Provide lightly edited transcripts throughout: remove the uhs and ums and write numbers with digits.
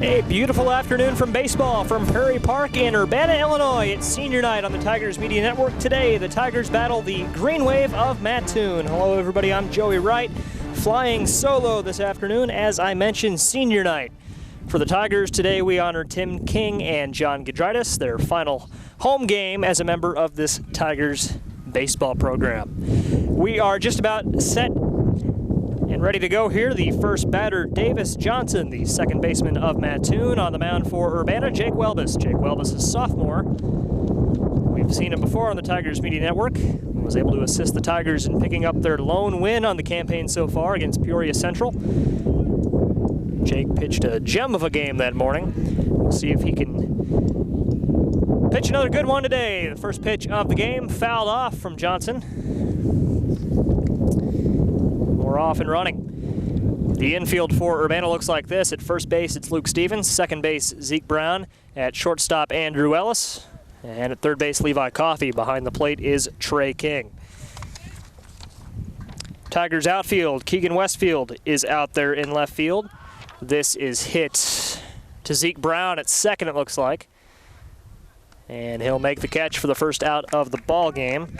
A beautiful afternoon from baseball from Prairie Park in Urbana, Illinois. It's senior night on the Tigers Media Network. Today, the Tigers battle the Green Wave of Mattoon. Hello, everybody. I'm Joey Wright, flying solo this afternoon. As I mentioned, senior night. For the Tigers, today we honor Tim King and John Gidritis, their final home game as a member of this Tigers baseball program. We are just about set and ready to go here. The first batter, Davis Johnson, the second baseman of Mattoon. On the mound for Urbana, Jake Welbus. Jake Welbus is sophomore. We've seen him before on the Tigers Media Network. He was able to assist the Tigers in picking up their lone win on the campaign so far against Peoria Central. Jake pitched a gem of a game that morning. We'll see if he can pitch another good one today. The first pitch of the game fouled off from Johnson. We're off and running. The infield for Urbana looks like this. At first base, it's Luke Stevens. Second base, Zeke Brown. At shortstop, Andrew Ellis. And at third base, Levi Coffey. Behind the plate is Trey King. Tigers outfield, Keegan Westfield is out there in left field. This is hit to Zeke Brown at second, it looks like. And he'll make the catch for the first out of the ball game.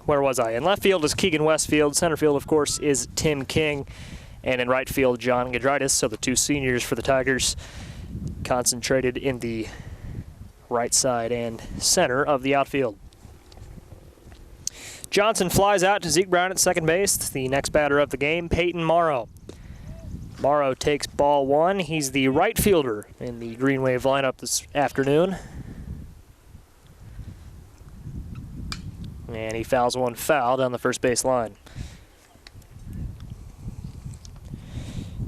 Where was I? In left field is Keegan Westfield. Center field, of course, is Tim King. And in right field, John Gidritis. So the two seniors for the Tigers concentrated in the right side and center of the outfield. Johnson flies out to Zeke Brown at second base. The next batter of the game, Peyton Morrow. Morrow takes ball one. He's the right fielder in the Green Wave lineup this afternoon. And he fouls one foul down the first base line.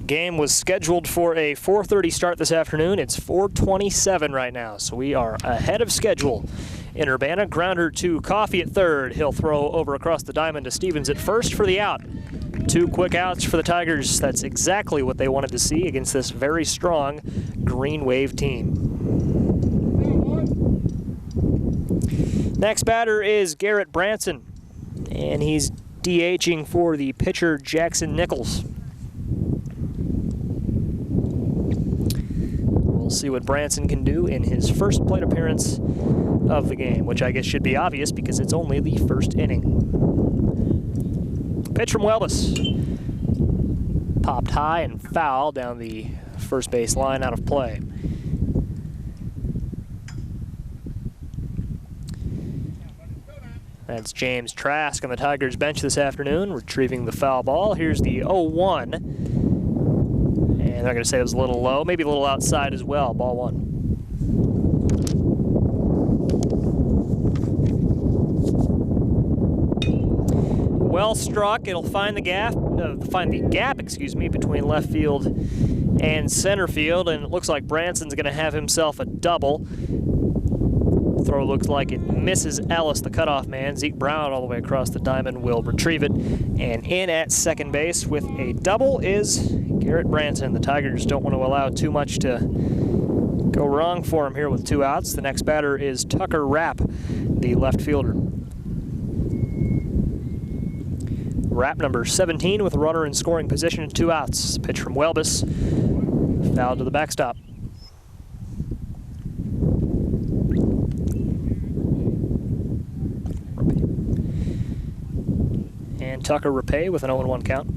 Game was scheduled for a 4:30 start this afternoon. It's 4:27 right now, so we are ahead of schedule. In Urbana, grounder to Coffey at third. He'll throw over across the diamond to Stevens at first for the out. Two quick outs for the Tigers. That's exactly what they wanted to see against this very strong Green Wave team. Next batter is Garrett Branson, and he's DHing for the pitcher Jackson Nichols. We'll see what Branson can do in his first plate appearance of the game, which I guess should be obvious because it's only the first inning. Pitch from Welbus. Popped high and foul down the first base line, out of play. That's James Trask on the Tigers bench this afternoon, retrieving the foul ball. Here's the 0-1. And they're going to say it was a little low, maybe a little outside as well. Ball one. Well struck. It'll find the gap, between left field and center field, and it looks like Branson's going to have himself a double. Throw looks like it misses Ellis, the cutoff man. Zeke Brown all the way across the diamond will retrieve it. And in at second base with a double is Garrett Branson. The Tigers don't want to allow too much to go wrong for him here with two outs. The next batter is Tucker Rapp, the left fielder. Rapp number 17 with a runner in scoring position and two outs. Pitch from Welbus, foul to the backstop. And Tucker Rapp with an 0-1 count.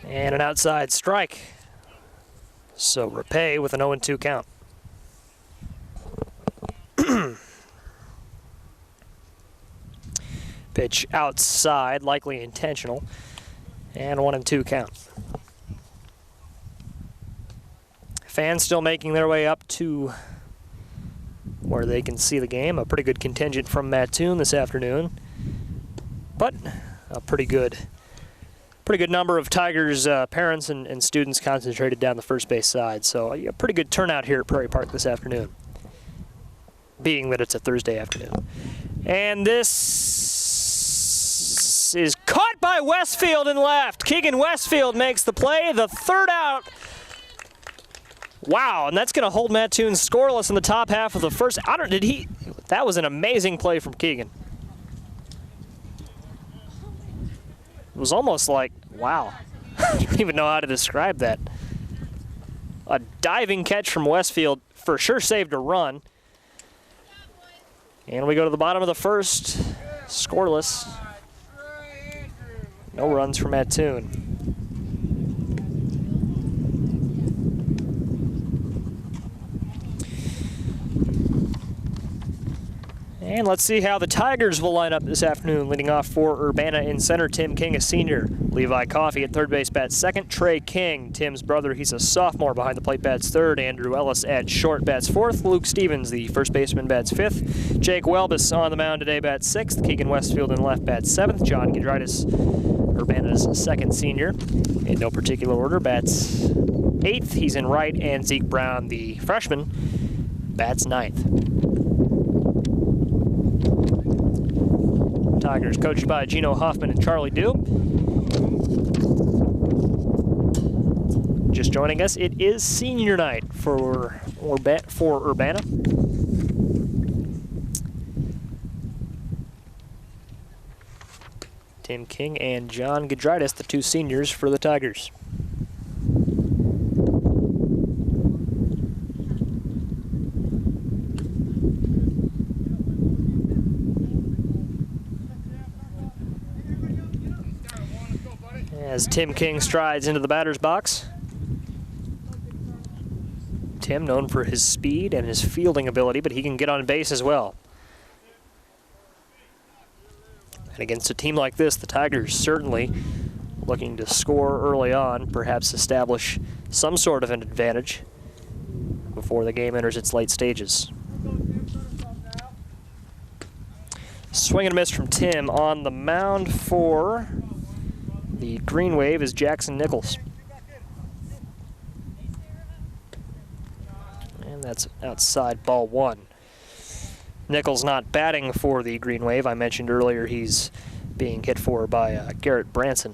And an outside strike. So Rapp with an 0-2 count. Pitch outside, likely intentional. And 1-2 count. Fans still making their way up to where they can see the game. A pretty good contingent from Mattoon this afternoon, but a pretty good number of Tigers parents and students concentrated down the first base side. So a pretty good turnout here at Prairie Park this afternoon, being that it's a Thursday afternoon. And this is caught by Westfield in left. Keegan Westfield makes the play, the third out. Wow, and that's going to hold Mattoon scoreless in the top half of the first. That was an amazing play from Keegan. It was almost like, wow, I don't even know how to describe that. A diving catch from Westfield for sure saved a run. And we go to the bottom of the first, scoreless. No runs for Mattoon. And let's see how the Tigers will line up this afternoon. Leading off for Urbana in center, Tim King, a senior. Levi Coffey at third base bats second. Trey King, Tim's brother, he's a sophomore, behind the plate bats third. Andrew Ellis at short bats fourth. Luke Stevens, the first baseman, bats fifth. Jake Welbus on the mound today, bats sixth. Keegan Westfield in left, bats seventh. John Gidritis, Urbana's second senior, in no particular order, bats eighth. He's in right. And Zeke Brown, the freshman, bats ninth. Tigers coached by Gino Hoffman and Charlie Dew. Just joining us, it is senior night for Urbana. Tim King and John Gidritis, the two seniors for the Tigers. As Tim King strides into the batter's box. Tim, known for his speed and his fielding ability, but he can get on base as well. And against a team like this, the Tigers certainly looking to score early on, perhaps establish some sort of an advantage before the game enters its late stages. Swing and a miss from Tim. On the mound for the Green Wave is Jackson Nichols. And that's outside, ball one. Nichols not batting for the Green Wave. I mentioned earlier he's being hit for by Garrett Branson.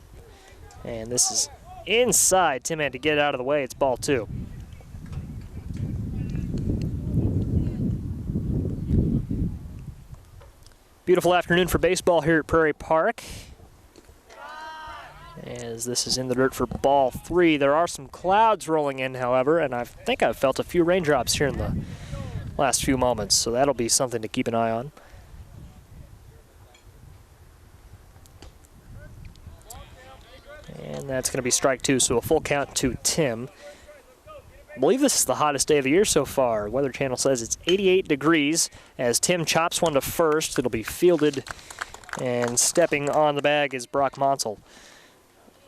And this is inside. Tim had to get out of the way. It's ball two. Beautiful afternoon for baseball here at Prairie Park, as this is in the dirt for ball three. There are some clouds rolling in, however, and I think I've felt a few raindrops here in the last few moments, so that'll be something to keep an eye on. And that's going to be strike two, so a full count to Tim. I believe this is the hottest day of the year so far. Weather Channel says it's 88 degrees as Tim chops one to first. It'll be fielded, and stepping on the bag is Brock Monsell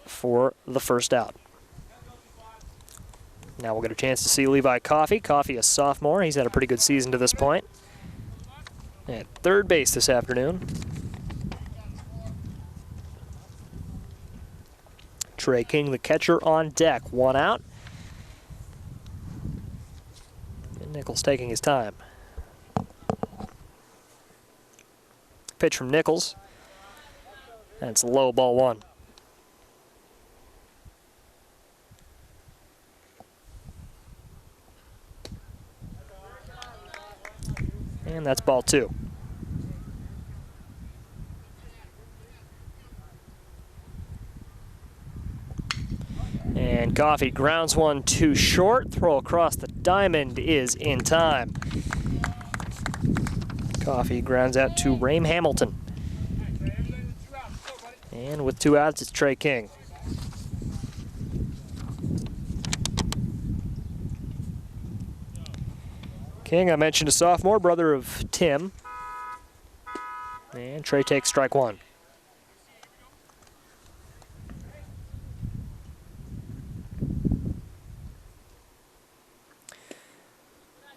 for the first out. Now we'll get a chance to see Levi Coffey. Coffey, a sophomore. He's had a pretty good season to this point. At third base this afternoon. Trey King, the catcher, on deck. One out. And Nichols taking his time. Pitch from Nichols. That's low, ball one. And that's ball two. And Coffey grounds one too short. Throw across the diamond is in time. Coffey grounds out to Raheem Hamilton. And with two outs, it's Trey King. King, I mentioned, a sophomore, brother of Tim. And Trey takes strike one.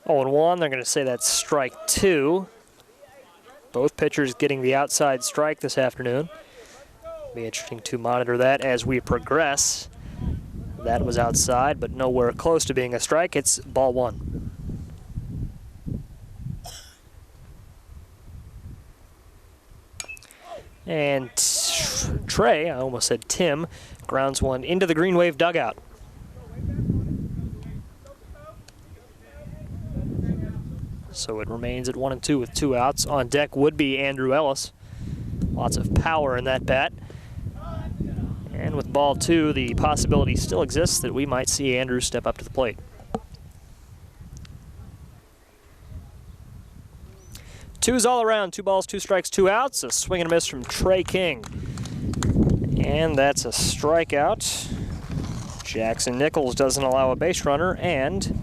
0-1, they're going to say that's strike two. Both pitchers getting the outside strike this afternoon. Be interesting to monitor that as we progress. That was outside, but nowhere close to being a strike. It's ball one. And Trey, I almost said Tim, grounds one into the Green Wave dugout. So it remains at 1-2 with two outs. On deck would be Andrew Ellis. Lots of power in that bat. with ball 2, the possibility still exists that we might see Andrews step up to the plate. Twos all around, 2 balls, 2 strikes, 2 outs. A swing and a miss from Trey King. And that's a strikeout. Jackson Nichols doesn't allow a base runner, and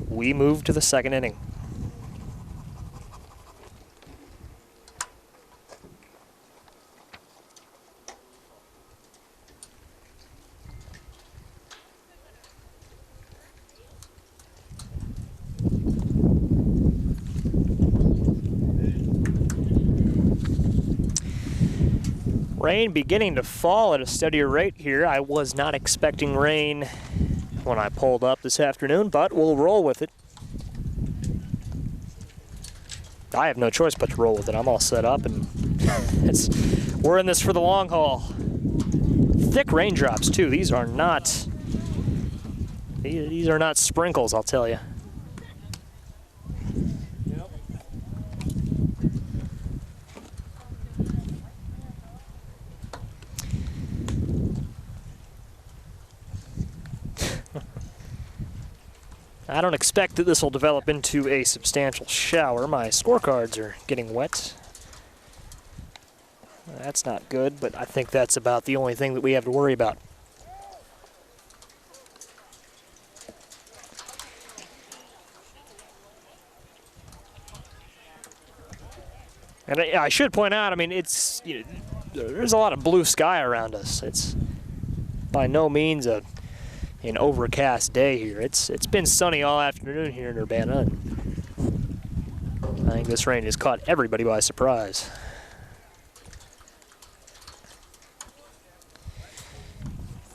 we move to the 2nd inning. Rain beginning to fall at a steadier rate here. I was not expecting rain when I pulled up this afternoon, but we'll roll with it. I have no choice but to roll with it. I'm all set up, and we're in this for the long haul. Thick raindrops too. These are not sprinkles, I'll tell you. I don't expect that this will develop into a substantial shower. My scorecards are getting wet. That's not good, but I think that's about the only thing that we have to worry about. And I should point out, I mean, there's a lot of blue sky around us. It's by no means an overcast day here. It's been sunny all afternoon here in Urbana, and I think this rain has caught everybody by surprise.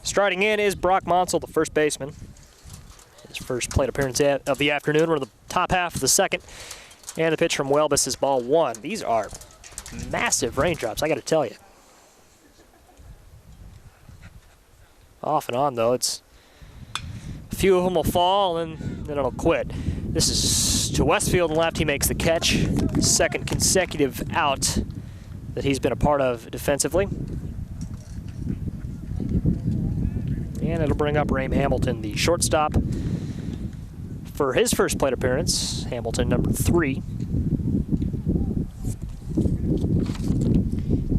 Striding in is Brock Monsell, the first baseman. His first plate appearance of the afternoon. We're in the top half of the 2nd, and the pitch from Welbus is ball 1. These are massive raindrops, I got to tell you. Off and on, though, it's a few of them will fall, and then it'll quit. This is to Westfield and left. He makes the catch. 2nd consecutive out that he's been a part of defensively. And it'll bring up Raheem Hamilton, the shortstop, for his first plate appearance. Hamilton, number 3.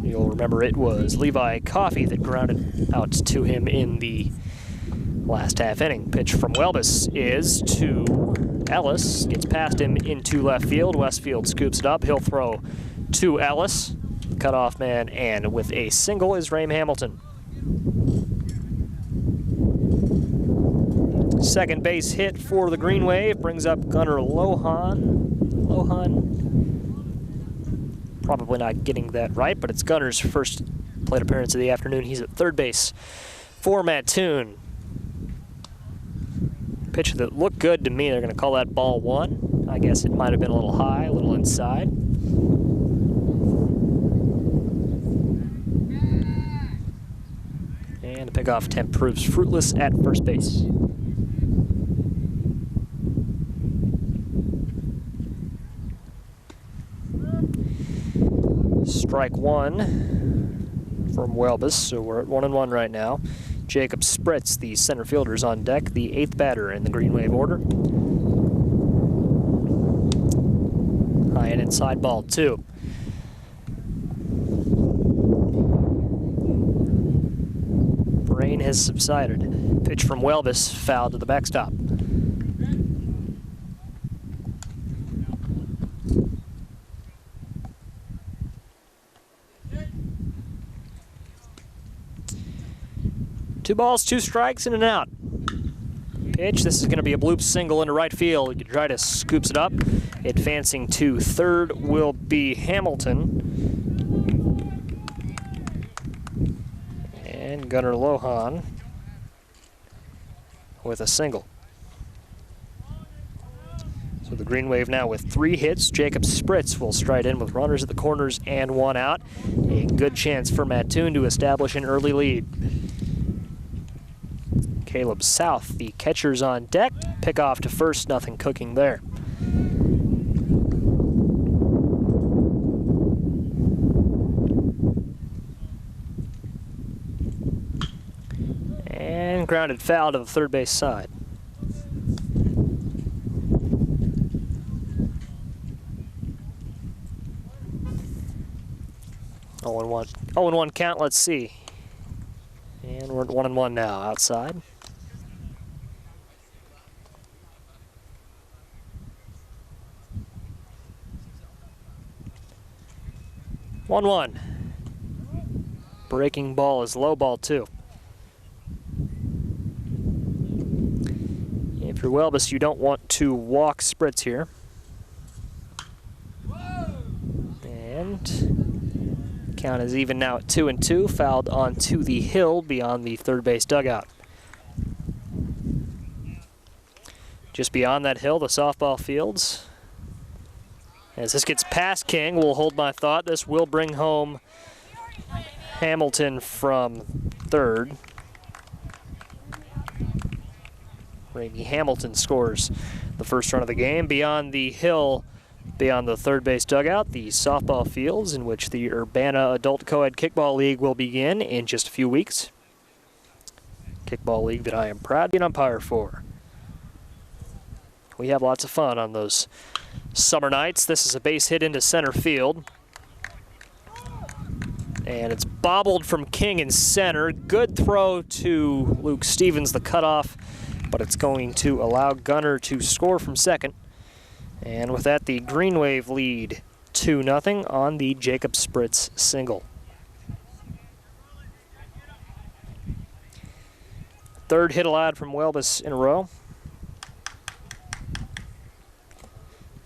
You'll remember it was Levi Coffey that grounded out to him in the last half inning. Pitch from Welbus is to Ellis. Gets past him into left field. Westfield scoops it up. He'll throw to Ellis. Cutoff man, and with a single is Raheem Hamilton. Second base hit for the Green Wave brings up Gunnar Lohan. Probably not getting that right, but it's Gunnar's first plate appearance of the afternoon. He's at third base for Mattoon. Pitch that looked good to me. They're going to call that ball 1. I guess it might have been a little high, a little inside. And the pickoff attempt proves fruitless at first base. Strike 1 from Welbus, so we're at 1-1 right now. Jacob Spritz, the center fielder, is on deck, the 8th batter in the Green Wave order. High and inside ball 2. Rain has subsided. Pitch from Welbus, foul to the backstop. Two balls, 2 strikes, and an out. Pitch, this is going to be a bloop single into right field. Gudritis scoops it up. Advancing to third will be Hamilton. And Gunnar Lohan with a single. So the Green Wave now with 3 hits. Jacob Spritz will stride in with runners at the corners and 1 out. A good chance for Mattoon to establish an early lead. Caleb South, the catcher's on deck. Pick off to first, nothing cooking there. And grounded foul to the third base side. Oh and 1. 0 and 1 count, let's see. And we're at 1 and 1 now, outside. One one. Breaking ball is low ball 2. If you're Welbus, you don't want to walk Spritz here. And count is even now at 2 and 2. Fouled onto the hill beyond the third base dugout. Just beyond that hill, the softball fields. As this gets past King, we'll hold my thought. This will bring home Hamilton from third. Ramey Hamilton scores the first run of the game. Beyond the hill, beyond the third base dugout, the softball fields in which the Urbana Adult Co-ed Kickball League will begin in just a few weeks. Kickball league that I am proud to be an umpire for. We have lots of fun on those summer nights. This is a base hit into center field. And it's bobbled from King in center. Good throw to Luke Stevens, the cutoff, but it's going to allow Gunner to score from second. And with that, the Green Wave lead 2-0 on the Jacob Spritz single. Third hit allowed from Welbus in a row.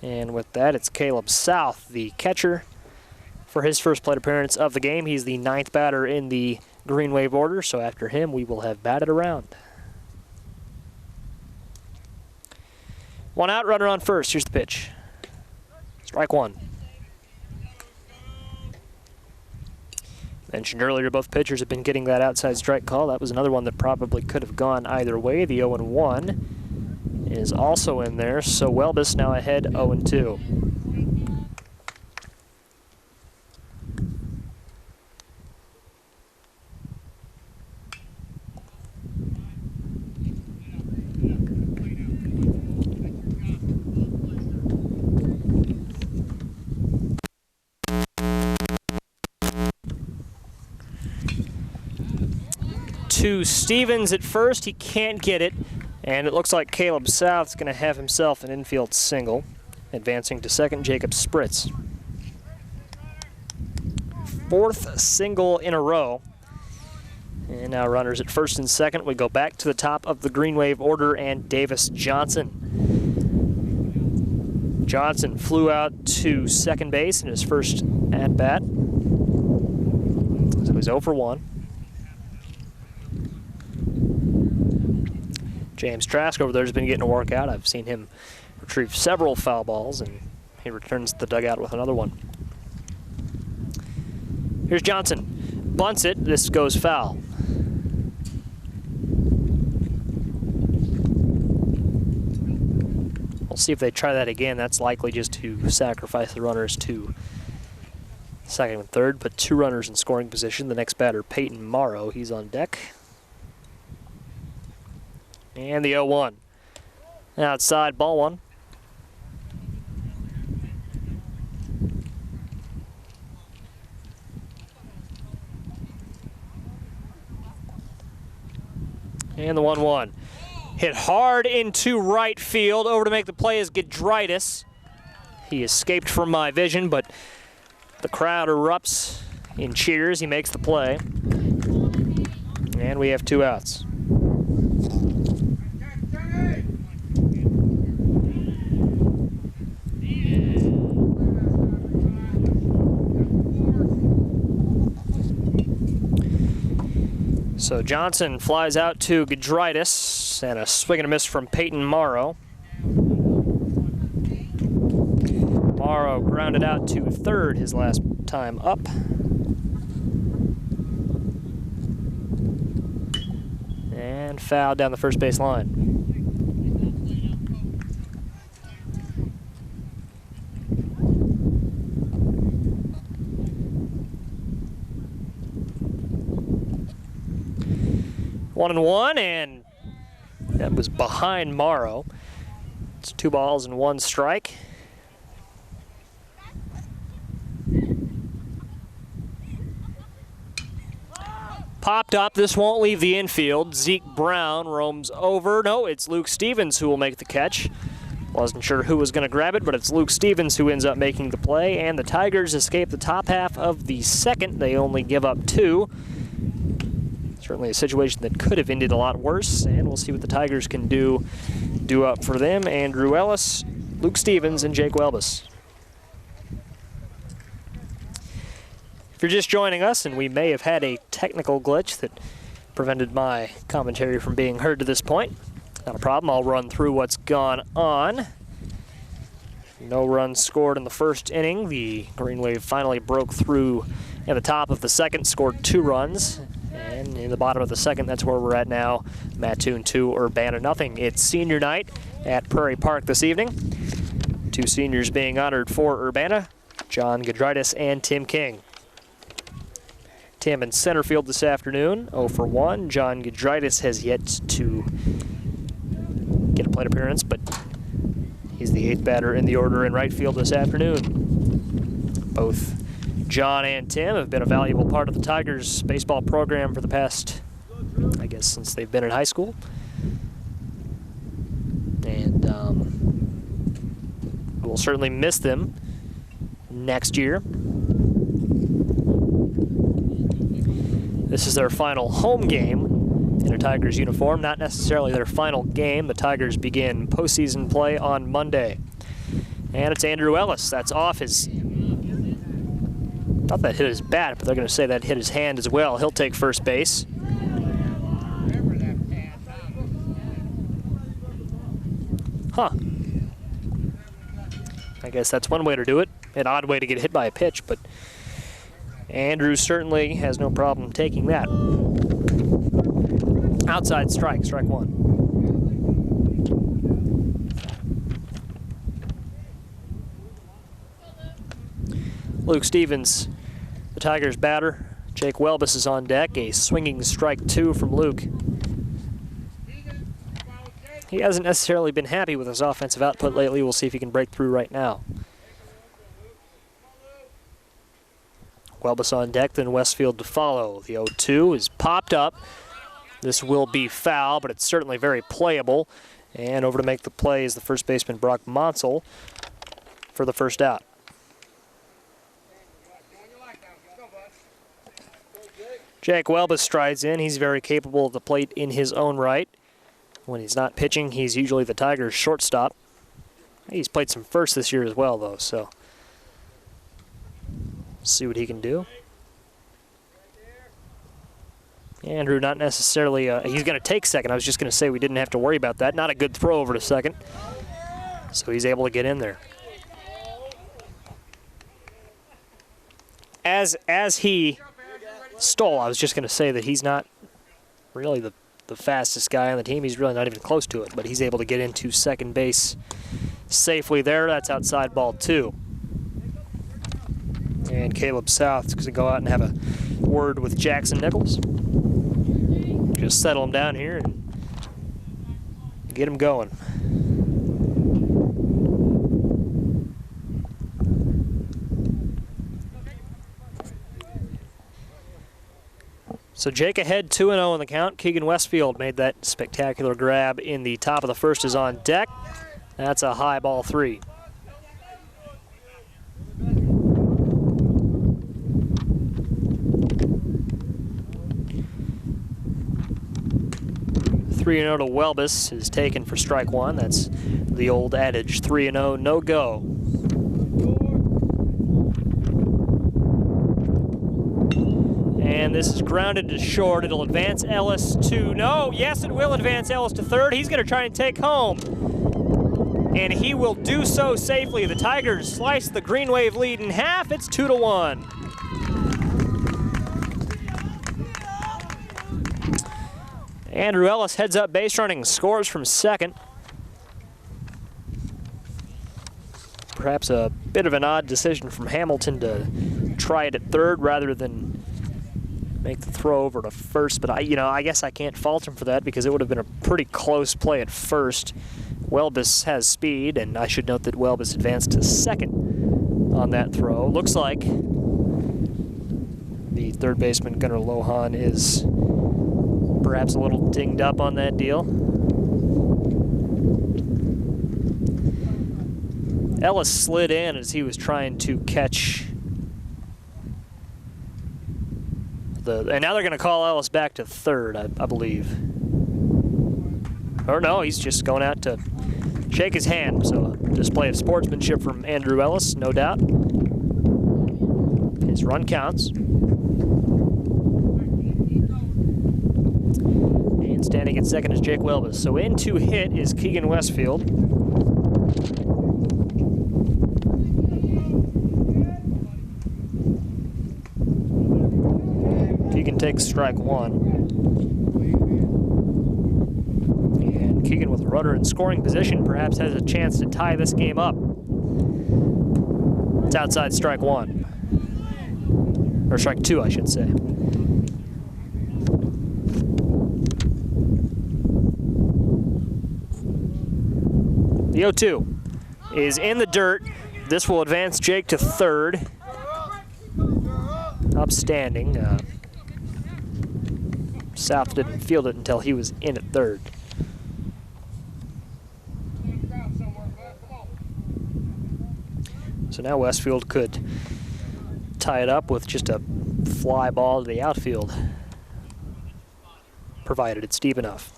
And with that, it's Caleb South, the catcher, for his first plate appearance of the game. He's the 9th batter in the Green Wave order, so after him, we will have batted around. One out, runner on first. Here's the pitch. Strike one. Mentioned earlier, both pitchers have been getting that outside strike call. That was another one that probably could have gone either way. The 0-1 is also in there, so Welbus now ahead 0-2. To Stevens at first, he can't get it. And it looks like Caleb South's going to have himself an infield single. Advancing to second, Jacob Spritz. 4th single in a row. And now runners at first and second. We go back to the top of the Green Wave order and Davis Johnson. Johnson flew out to second base in his first at-bat. So he's 0 for 1. James Trask over there has been getting a workout. I've seen him retrieve several foul balls, and he returns to the dugout with another one. Here's Johnson. Bunts it. This goes foul. We'll see if they try that again. That's likely just to sacrifice the runners to second and third. Put 2 runners in scoring position. The next batter, Peyton Morrow. He's on deck. And the 0-1. Outside, ball 1. And the 1-1. Hit hard into right field. Over to make the play is Gidritis. He escaped from my vision, but the crowd erupts in cheers. He makes the play. And we have 2 outs. So Johnson flies out to Gidritis, and a swing and a miss from Peyton Morrow. Morrow grounded out to third his last time up. And fouled down the first base line. 1-1, and that was behind Morrow. It's 2 balls and 1 strike. Popped up, this won't leave the infield. Zeke Brown roams over. No, it's Luke Stevens who will make the catch. Wasn't sure who was going to grab it, but it's Luke Stevens who ends up making the play, and the Tigers escape the top half of the second. They only give up 2. Certainly a situation that could have ended a lot worse, and we'll see what the Tigers can do up for them. Andrew Ellis, Luke Stevens, and Jake Welbus. If you're just joining us, and we may have had a technical glitch that prevented my commentary from being heard to this point, not a problem. I'll run through what's gone on. No runs scored in the first inning. The Green Wave finally broke through in the top of the second, scored 2 runs. And in the bottom of the second, that's where we're at now. Mattoon 2, Urbana nothing. It's senior night at Prairie Park this evening. 2 seniors being honored for Urbana, John Gudritis and Tim King. Tim in center field this afternoon, 0 for 1. John Gudritis has yet to get a plate appearance, but he's the 8th batter in the order in right field this afternoon. Both John and Tim have been a valuable part of the Tigers baseball program for the past, I guess, since they've been in high school. And we'll certainly miss them next year. This is their final home game in a Tigers uniform, not necessarily their final game. The Tigers begin postseason play on Monday. And it's Andrew Ellis. That's off his, not that hit his bat, but they're going to say that hit his hand as well. He'll take first base. Huh. I guess that's one way to do it. An odd way to get hit by a pitch, but Andrew certainly has no problem taking that. Outside strike, strike 1. Luke Stevens, the Tigers batter. Jake Welbus is on deck. A swinging strike 2 from Luke. He hasn't necessarily been happy with his offensive output lately. We'll see if he can break through right now. Welbus on deck, then Westfield to follow. The 0-2 is popped up. This will be foul, but it's certainly very playable. And over to make the play is the first baseman, Brock Monsell, for the first out. Jake Welbus strides in. He's very capable of the plate in his own right. When he's not pitching, he's usually the Tigers' shortstop. He's played some first this year as well, though, so see what he can do. Andrew not necessarily, he's going to take second. I was just going to say we didn't have to worry about that. Not a good throw over to second. So he's able to get in there. As he stole, I was just going to say that he's not really the fastest guy on the team. He's really not even close to it, but he's able to get into second base safely there. That's outside ball 2. And Caleb South is going to go out and have a word with Jackson Nichols. Just settle him down here and get him going. So Jake ahead 2-0 in the count. Keegan Westfield made that spectacular grab in the top of the first, is on deck. That's a high ball 3. (3-0) to Welbus is taken for strike 1. That's the old adage, 3-0, no go. And this is grounded to short. It'll advance Ellis to, no, yes, it will advance Ellis to third. He's going to try and take home. And he will do so safely. The Tigers slice the Green Wave lead in half. It's 2-1. Andrew Ellis heads up base running, scores from second. Perhaps a bit of an odd decision from Hamilton to try it at third rather than make the throw over to first, but I guess I can't fault him for that because it would have been a pretty close play at first. Welbus has speed, and I should note that Welbus advanced to second on that throw. Looks like the third baseman, Gunnar Lohan, is perhaps a little dinged up on that deal. Ellis slid in as he was trying to catch and now they're going to call Ellis back to third, I believe. Or no, he's just going out to shake his hand. So a display of sportsmanship from Andrew Ellis, no doubt. His run counts. And standing at second is Jake Welbus. So in to hit is Keegan Westfield. Keegan takes strike one. And Keegan with a runner in scoring position perhaps has a chance to tie this game up. It's outside strike one. Or strike two, I should say. The 0-2 is in the dirt. This will advance Jake to third. Upstanding. South didn't field it until he was in at third. So now Westfield could tie it up with just a fly ball to the outfield, provided it's deep enough.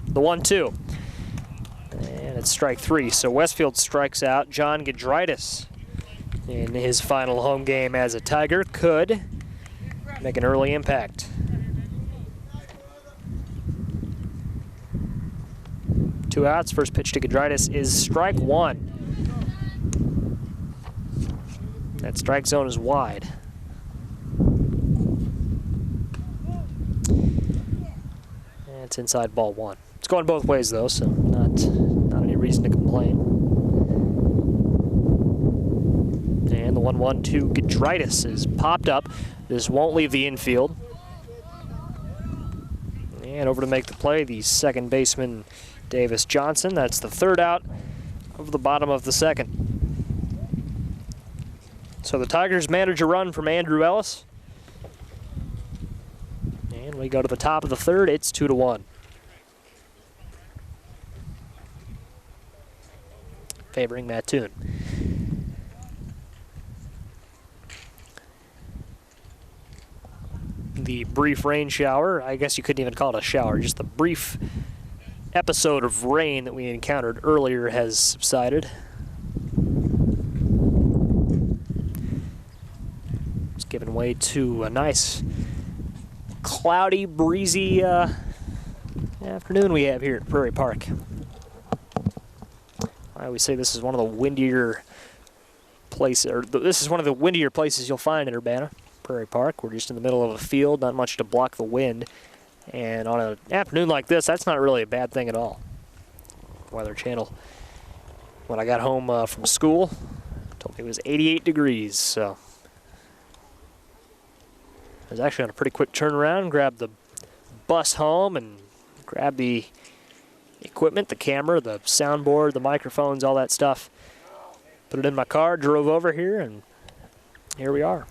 The 1-2. And it's strike three. So Westfield strikes out. John Gidritis, in his final home game as a Tiger, could make an early impact. 2 outs. First pitch to Gidritis is strike one. That strike zone is wide. And it's inside ball one. It's going both ways though, so not any reason to complain. And the 1-1 to Gidritis is popped up. This won't leave the infield. And over to make the play, the second baseman, Davis Johnson. That's the third out of the bottom of the second. So the Tigers manage a run from Andrew Ellis. And we go to the top of the third. It's 2-1. Favoring Mattoon. The brief rain shower, I guess you couldn't even call it a shower, just the brief episode of rain that we encountered earlier has subsided. It's given way to a nice cloudy, breezy afternoon we have here at Prairie Park. I always say this is one of the windier places, or this is one of the windier places you'll find in Urbana, Prairie Park. We're just in the middle of a field, not much to block the wind. And on an afternoon like this, that's not really a bad thing at all. Weather Channel, when I got home from school, told me it was 88 degrees, so I was actually on a pretty quick turnaround, grabbed the bus home and grabbed the equipment, the camera, the soundboard, the microphones, all that stuff. Put it in my car, drove over here, and here we are.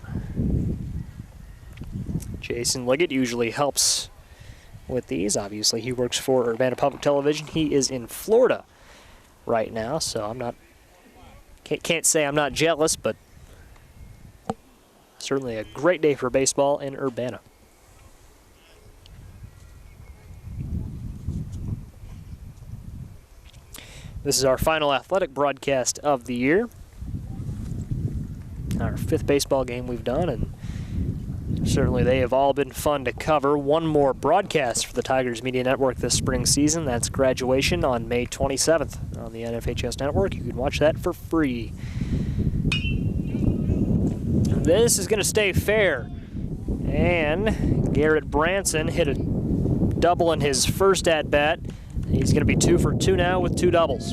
Jason Liggett usually helps with these. Obviously, he works for Urbana Public Television. He is in Florida right now, so can't say I'm not jealous, but certainly a great day for baseball in Urbana. This is our final athletic broadcast of the year. Our 5th baseball game we've done, and certainly they have all been fun to cover. One more broadcast for the Tigers Media Network this spring season. That's graduation on May 27th on the NFHS Network. You can watch that for free. This is going to stay fair. And Garrett Branson hit a double in his first at-bat. He's going to be 2 for 2 now with 2 doubles.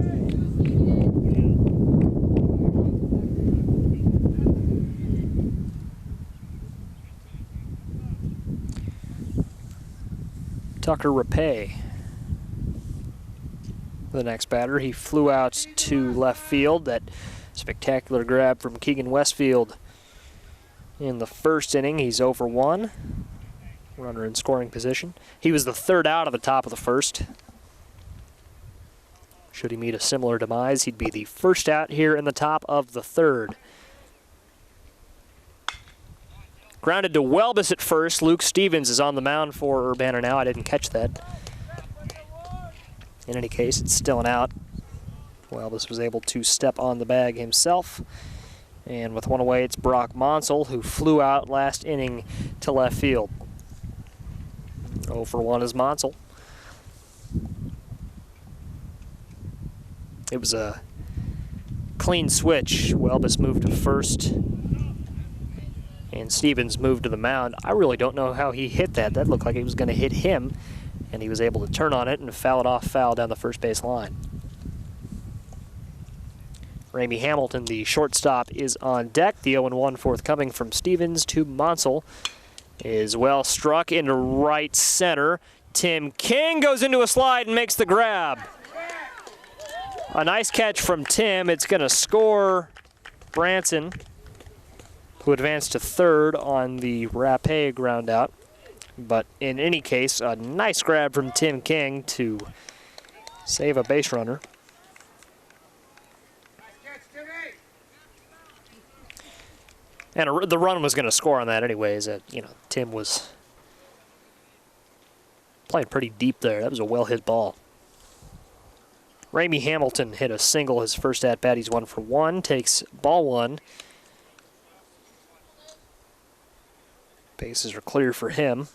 Tucker Rapay, the next batter. He flew out to left field. That spectacular grab from Keegan Westfield in the first inning. He's 0 for 1. Runner in scoring position. He was the third out of the top of the first. Should he meet a similar demise, he'd be the first out here in the top of the third. Grounded to Welbus at first. Luke Stevens is on the mound for Urbana now. I didn't catch that. In any case, it's still an out. Welbus was able to step on the bag himself. And with one away, it's Brock Monsell, who flew out last inning to left field. 0 for 1 is Monsell. It was a clean switch. Welbus moved to first, and Stevens moved to the mound. I really don't know how he hit that. That looked like it was going to hit him, and he was able to turn on it and foul it off foul down the first base line. Ramey Hamilton, the shortstop, is on deck. The 0-1 forthcoming from Stevens to Monsell is well struck into right center. Tim King goes into a slide and makes the grab. A nice catch from Tim. It's going to score Branson, who advanced to third on the Rapay ground out. But in any case, a nice grab from Tim King to save a base runner. And the run was going to score on that anyways. Tim was playing pretty deep there. That was a well-hit ball. Ramey Hamilton hit a single his first at-bat. He's 1 for 1, takes ball 1. Bases are clear for him.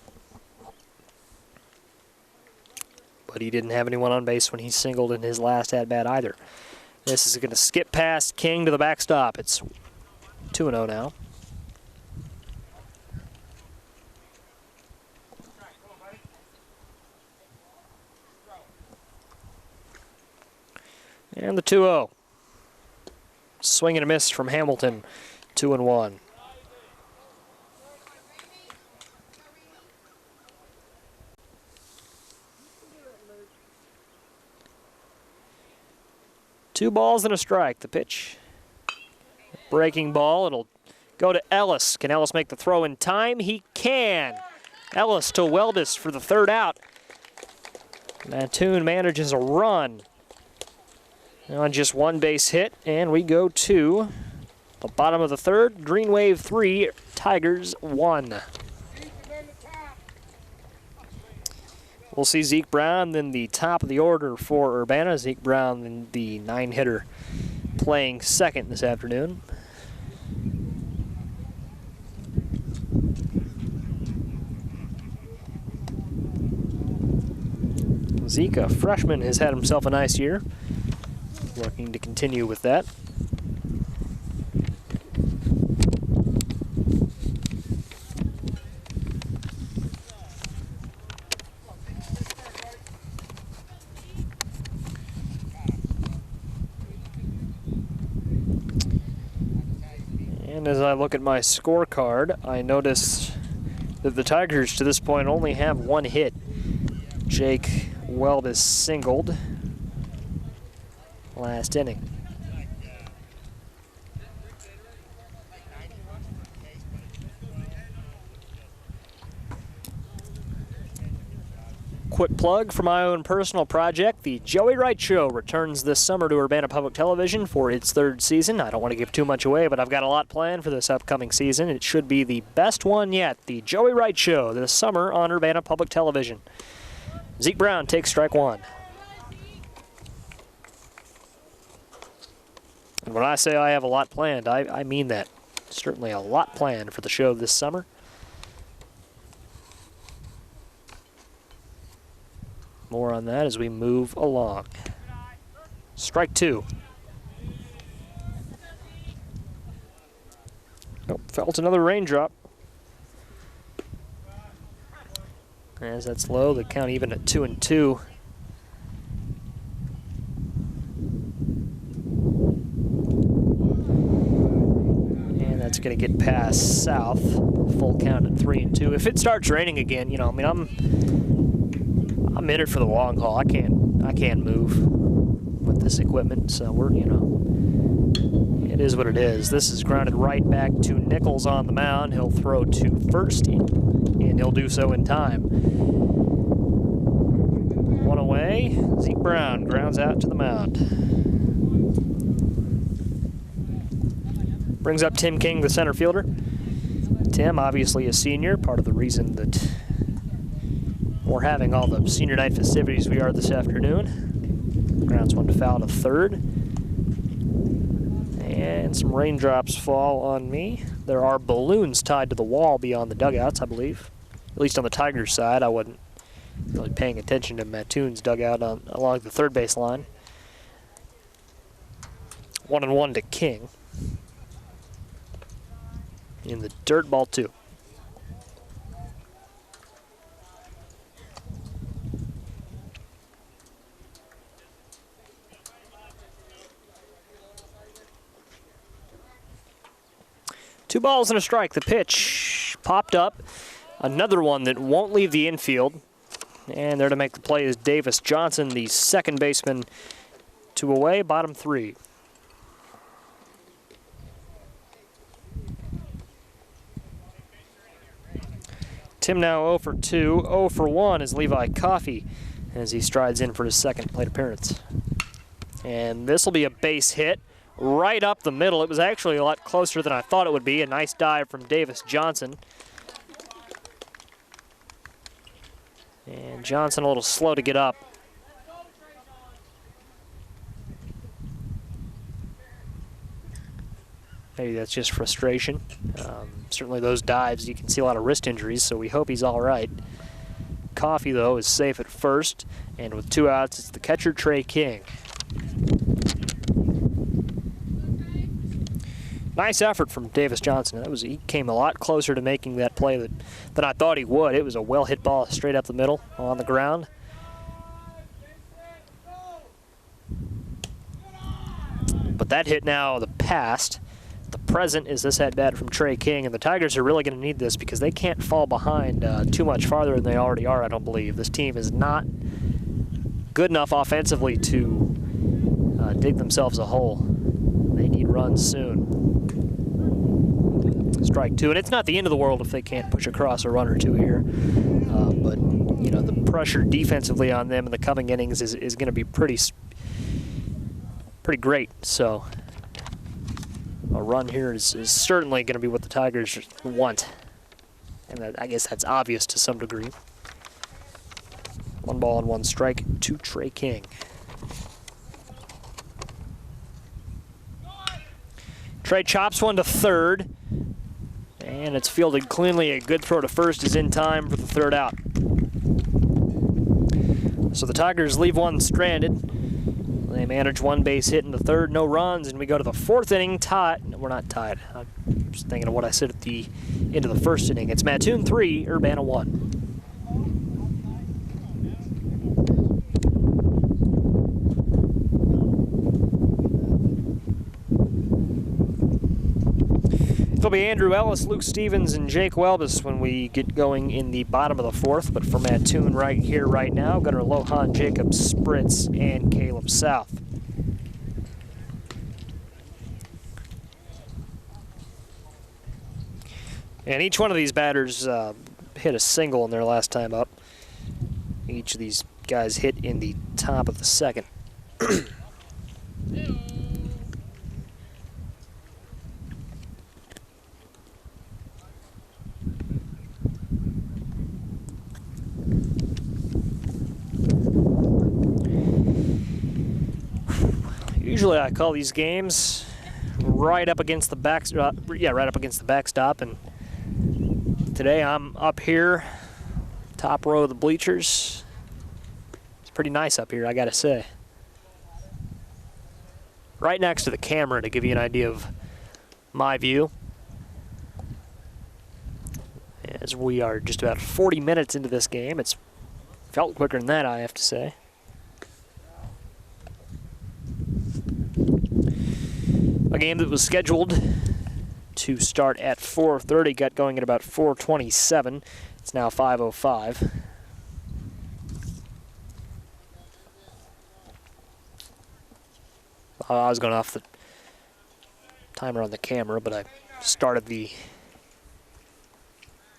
But he didn't have anyone on base when he singled in his last at-bat either. This is going to skip past King to the backstop. It's 2-0 now. And the 2-0. Swing and a miss from Hamilton, 2-1. Two balls and a strike. The pitch. Breaking ball. It'll go to Ellis. Can Ellis make the throw in time? He can. Ellis to Welbus for the third out. Mattoon manages a run on just one base hit, and we go to the bottom of the third. Green Wave 3, Tigers 1. We'll see Zeke Brown in the top of the order for Urbana. Zeke Brown, the 9-hitter, playing second this afternoon. Zeke, a freshman, has had himself a nice year. Looking to continue with that. And as I look at my scorecard, I notice that the Tigers to this point only have one hit. Jake Welbus singled last inning. Quick plug for my own personal project. The Joey Wright Show returns this summer to Urbana Public Television for its third season. I don't want to give too much away, but I've got a lot planned for this upcoming season. It should be the best one yet. The Joey Wright Show this summer on Urbana Public Television. Zeke Brown takes strike one. And when I say I have a lot planned, I mean that. Certainly a lot planned for the show this summer. More on that as we move along. Strike two. Oh, felt another raindrop. As that's low, the count even at 2-2. And that's going to get past south. Full count at 3-2. If it starts raining again, I'm I'm in it for the long haul. I can't move with this equipment, so we're, it is what it is. This is grounded right back to Nichols on the mound. He'll throw to first, and he'll do so in time. One away. Zeke Brown grounds out to the mound. Brings up Tim King, the center fielder. Tim, obviously a senior, part of the reason that we're having all the senior night festivities we are this afternoon. Grounds one to foul to third. And some raindrops fall on me. There are balloons tied to the wall beyond the dugouts, I believe. At least on the Tigers side. I wasn't really paying attention to Mattoon's dugout along the third base line. 1-1 to King. In the dirt, ball 2. Two balls and a strike. The pitch popped up. Another one that won't leave the infield. And there to make the play is Davis Johnson, the second baseman. 2 away, bottom 3. Tim now 0 for 2. 0 for 1 is Levi Coffey as he strides in for his second plate appearance. And this will be a base hit right up the middle. It was actually a lot closer than I thought it would be. A nice dive from Davis Johnson. And Johnson a little slow to get up. Maybe that's just frustration. Certainly those dives, you can see a lot of wrist injuries, so we hope he's all right. Coffey, though, is safe at first, and with 2 outs, it's the catcher, Trey King. Nice effort from Davis Johnson. He came a lot closer to making that play than I thought he would. It was a well-hit ball straight up the middle on the ground. But that hit now the past. The present is this at-bat from Trey King, and the Tigers are really going to need this because they can't fall behind too much farther than they already are, I don't believe. This team is not good enough offensively to dig themselves a hole. They need runs soon. Strike 2, and it's not the end of the world if they can't push across a run or 2 here. But, the pressure defensively on them in the coming innings is going to be pretty great, so a run here is certainly going to be what the Tigers want. And I guess that's obvious to some degree. 1 ball and 1 strike to Trey King. Trey chops one to third. And it's fielded cleanly. A good throw to first is in time for the third out. So the Tigers leave one stranded. They manage 1 base hit in the third, no runs, and we go to the 4th inning tied. No, we're not tied. I'm just thinking of what I said at the end of the 1st inning. It's Mattoon 3, Urbana 1. It'll be Andrew Ellis, Luke Stevens, and Jake Welbus when we get going in the bottom of the 4th. But for Mattoon right here, right now, Gunnar Lohan, Jacob Spritz, and Caleb South. And each one of these batters hit a single in their last time up. Each of these guys hit in the top of the 2nd. Usually I call these games right up against the backstop, and today I'm up here, top row of the bleachers. It's pretty nice up here, I gotta say. Right next to the camera to give you an idea of my view. As we are just about 40 minutes into this game, it's felt quicker than that, I have to say. A game that was scheduled to start at 4:30 got going at about 4:27. It's now 5:05. I was going off the timer on the camera, but I started the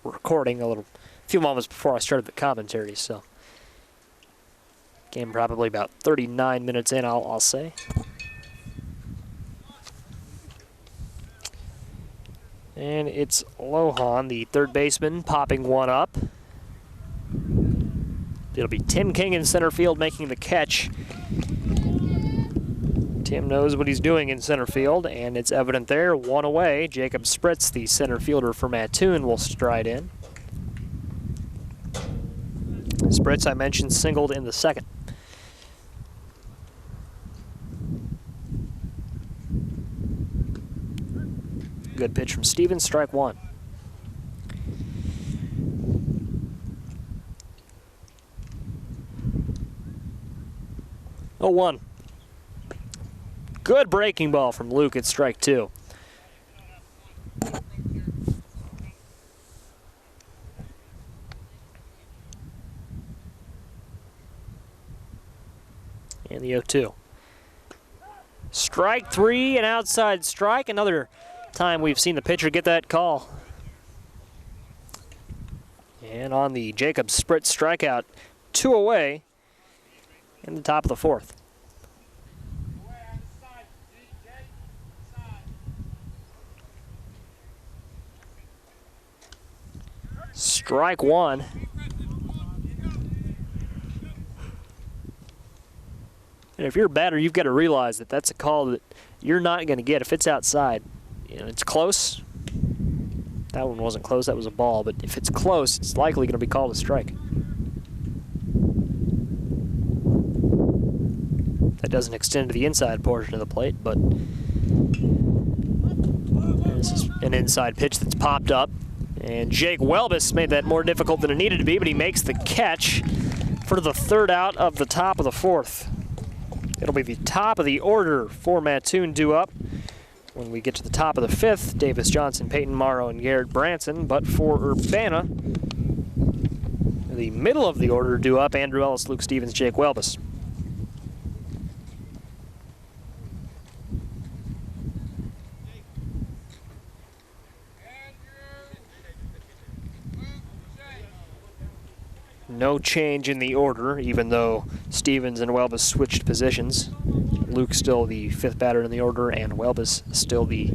recording a few moments before I started the commentary, so game probably about 39 minutes in, I'll say. And it's Lohan, the third baseman, popping one up. It'll be Tim King in center field making the catch. Tim knows what he's doing in center field, and it's evident there. One away. Jacob Spritz, the center fielder for Mattoon, will stride in. Spritz, I mentioned, singled in the second. Good pitch from Stevens, strike one. Oh, 1. Good breaking ball from Luke at strike two. And the 0-2. Strike three, an outside strike. Another time we've seen the pitcher get that call. And on the Jacob Spritz strikeout, 2 away in the top of the fourth. Strike one. And if you're a batter, you've got to realize that that's a call that you're not going to get if it's outside. You know, it's close. That one wasn't close, that was a ball, but if it's close, it's likely going to be called a strike. That doesn't extend to the inside portion of the plate, but this is an inside pitch that's popped up. And Jake Welbus made that more difficult than it needed to be, but he makes the catch for the third out of the top of the fourth. It'll be the top of the order for Mattoon due up. When we get to the top of the fifth, Davis Johnson, Peyton Morrow, and Garrett Branson. But for Urbana, the middle of the order due up, Andrew Ellis, Luke Stevens, Jake Welbus. No change in the order, even though Stevens and Welbus switched positions. Luke still the fifth batter in the order, and Welbus still the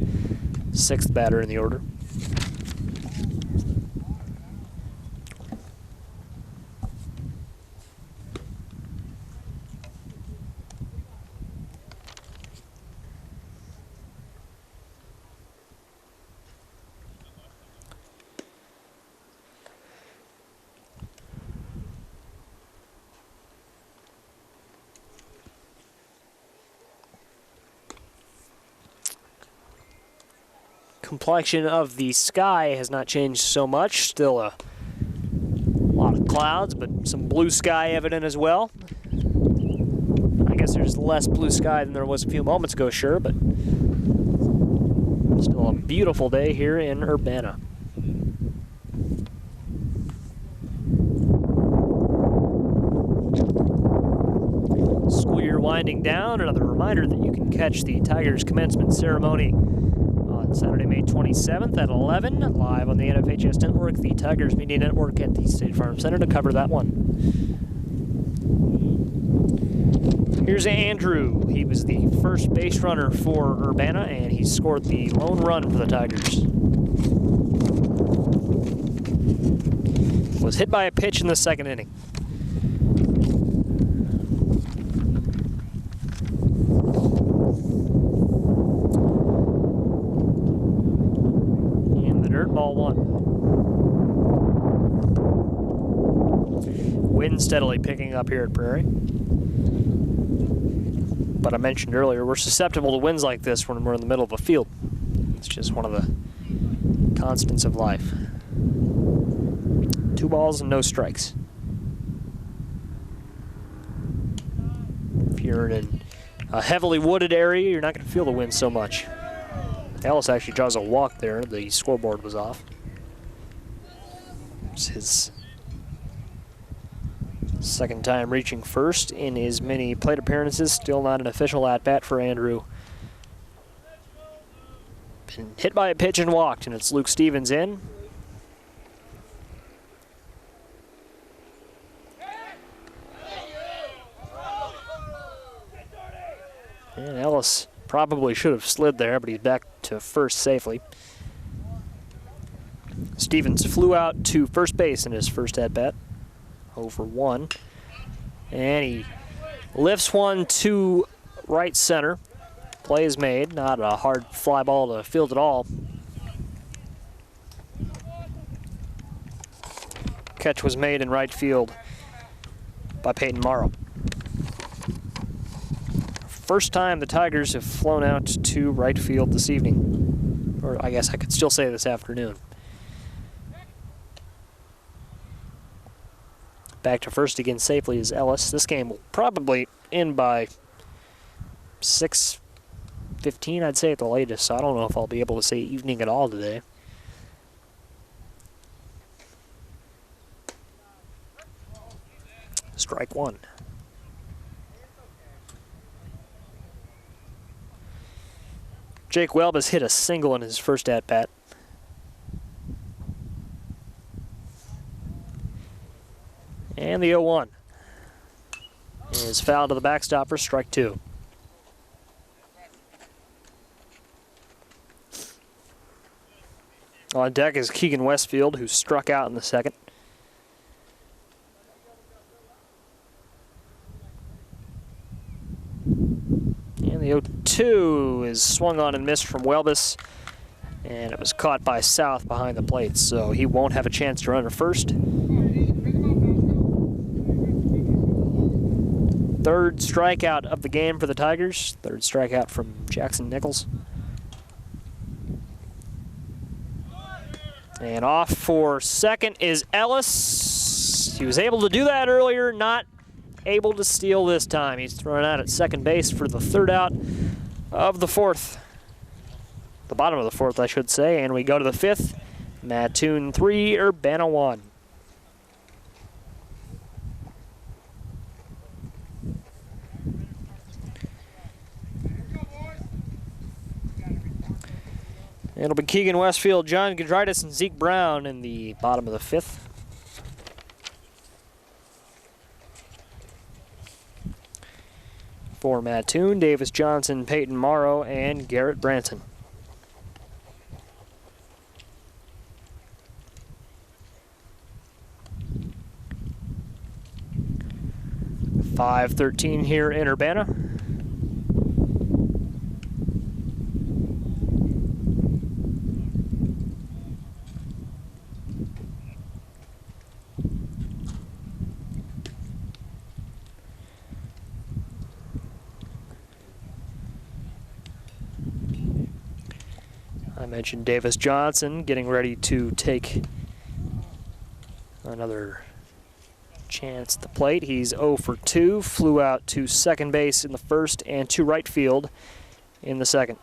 sixth batter in the order. Complexion of the sky has not changed so much. Still a lot of clouds, but some blue sky evident as well. I guess there's less blue sky than there was a few moments ago, sure, but still a beautiful day here in Urbana. School year winding down. Another reminder that you can catch the Tigers commencement ceremony Saturday, May 27th at 11, live on the NFHS Network, the Tigers Media Network at the State Farm Center to cover that one. Here's Andrew. He was the first base runner for Urbana, and he scored the lone run for the Tigers. Was hit by a pitch in the second inning. Ball one. Wind steadily picking up here at Prairie. But I mentioned earlier, we're susceptible to winds like this when we're in the middle of a field. It's just one of the constants of life. 2 balls and no strikes. If you're in a heavily wooded area, you're not going to feel the wind so much. Ellis actually draws a walk there. The scoreboard was off. It's his Second time reaching first in his many plate appearances. Still not an official at-bat for Andrew. Been hit by a pitch and walked, and it's Luke Stevens in. And Ellis probably should have slid there, but he's back to first safely. Stevens flew out to first base in his first at-bat. 0 for 1. And he lifts one to right center. Play is made. Not a hard fly ball to field at all. Catch was made in right field by Peyton Morrow. First time the Tigers have flown out to right field this evening. Or I guess I could still say this afternoon. Back to first again safely is Ellis. This game will probably end by 6:15, I'd say at the latest. So I don't know if I'll be able to say evening at all today. Strike one. Jake Welb has hit a single in his first at-bat. And the 0-1 is foul to the backstop for strike two. On deck is Keegan Westfield, who struck out in the second. And the 0-2 is swung on and missed from Welbus, and it was caught by South behind the plate, so he won't have a chance to run to first. Third strikeout of the game for the Tigers. Third strikeout from Jackson Nichols. And off for second is Ellis. He was able to do that earlier, not able to steal this time. He's thrown out at second base for the third out of the fourth. The bottom of the fourth, I should say. And we go to the fifth. Mattoon 3, Urbana 1. It'll be Keegan Westfield, John Gudritis, and Zeke Brown in the bottom of the fifth. For Mattoon, Davis Johnson, Peyton Morrow, and Garrett Branson. .513 here in Urbana. I mentioned Davis Johnson getting ready to take another chance at the plate. He's 0 for 2, flew out to second base in the first and to right field in the second.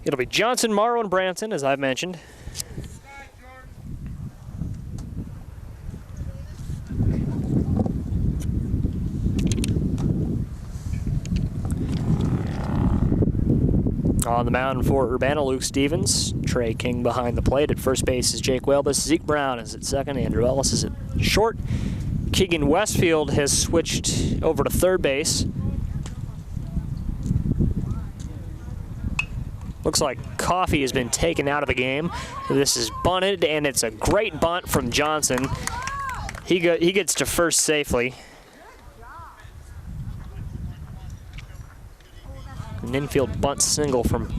It'll be Johnson, Morrow, and Branson, as I've mentioned. On the mound for Urbana, Luke Stevens. Trey King behind the plate. At first base is Jake Welbus. Zeke Brown is at second. Andrew Ellis is at short. Keegan Westfield has switched over to third base. Looks like Coffey has been taken out of the game. This is bunted, and it's a great bunt from Johnson. He gets to first safely. An infield bunt single from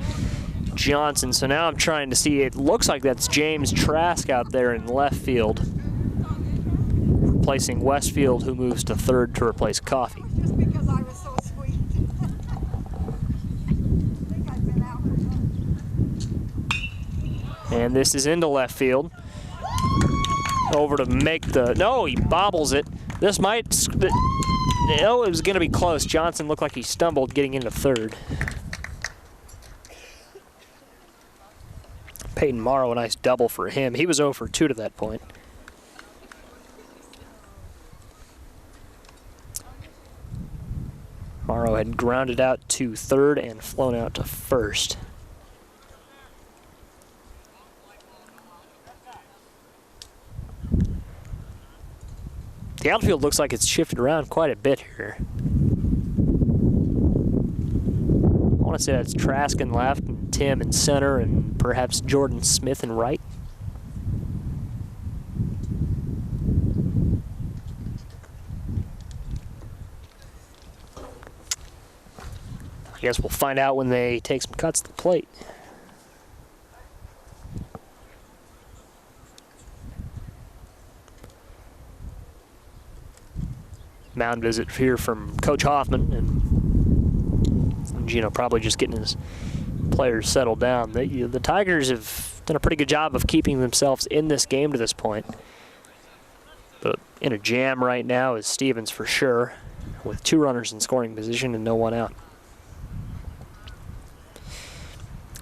Johnson. So now I'm trying to see, it looks like that's James Trask out there in left field, replacing Westfield, who moves to third to replace Coffey. Just because I was so sweet. And this is into left field. Over to make the, no, he bobbles it. This might, it was going to be close. Johnson looked like he stumbled getting into third. Peyton Morrow, a nice double for him. He was 0 for 2 to that point. Morrow had grounded out to third and flown out to first. The outfield looks like it's shifted around quite a bit here. I want to say that's Trask in left, and Tim in center, and perhaps Jordan Smith in right. I guess we'll find out when they take some cuts at the plate. Mound visit here from Coach Hoffman, and Gino probably just getting his players settled down. The Tigers have done a pretty good job of keeping themselves in this game to this point. But in a jam right now is Stevens for sure, with 2 runners in scoring position and no one out.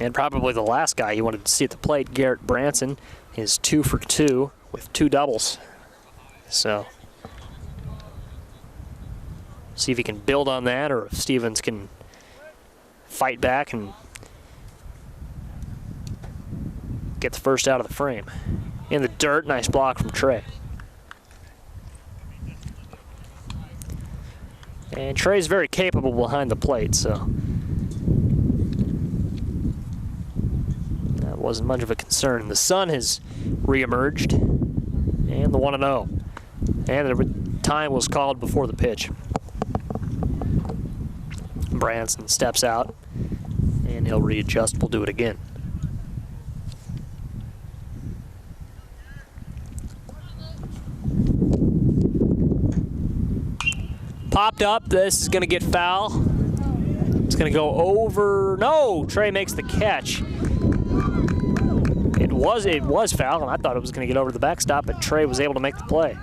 And probably the last guy you wanted to see at the plate, Garrett Branson, is 2 for 2 with 2 doubles. So see if he can build on that, or if Stevens can fight back and get the first out of the frame. In the dirt, nice block from Trey. And Trey's very capable behind the plate, so that wasn't much of a concern. The sun has reemerged, and the 1-0. And the time was called before the pitch. Branson steps out, and he'll readjust. We'll do it again. Popped up. This is going to get foul. It's going to go over. No, Trey makes the catch. It was foul, and I thought it was going to get over the backstop, but Trey was able to make the play.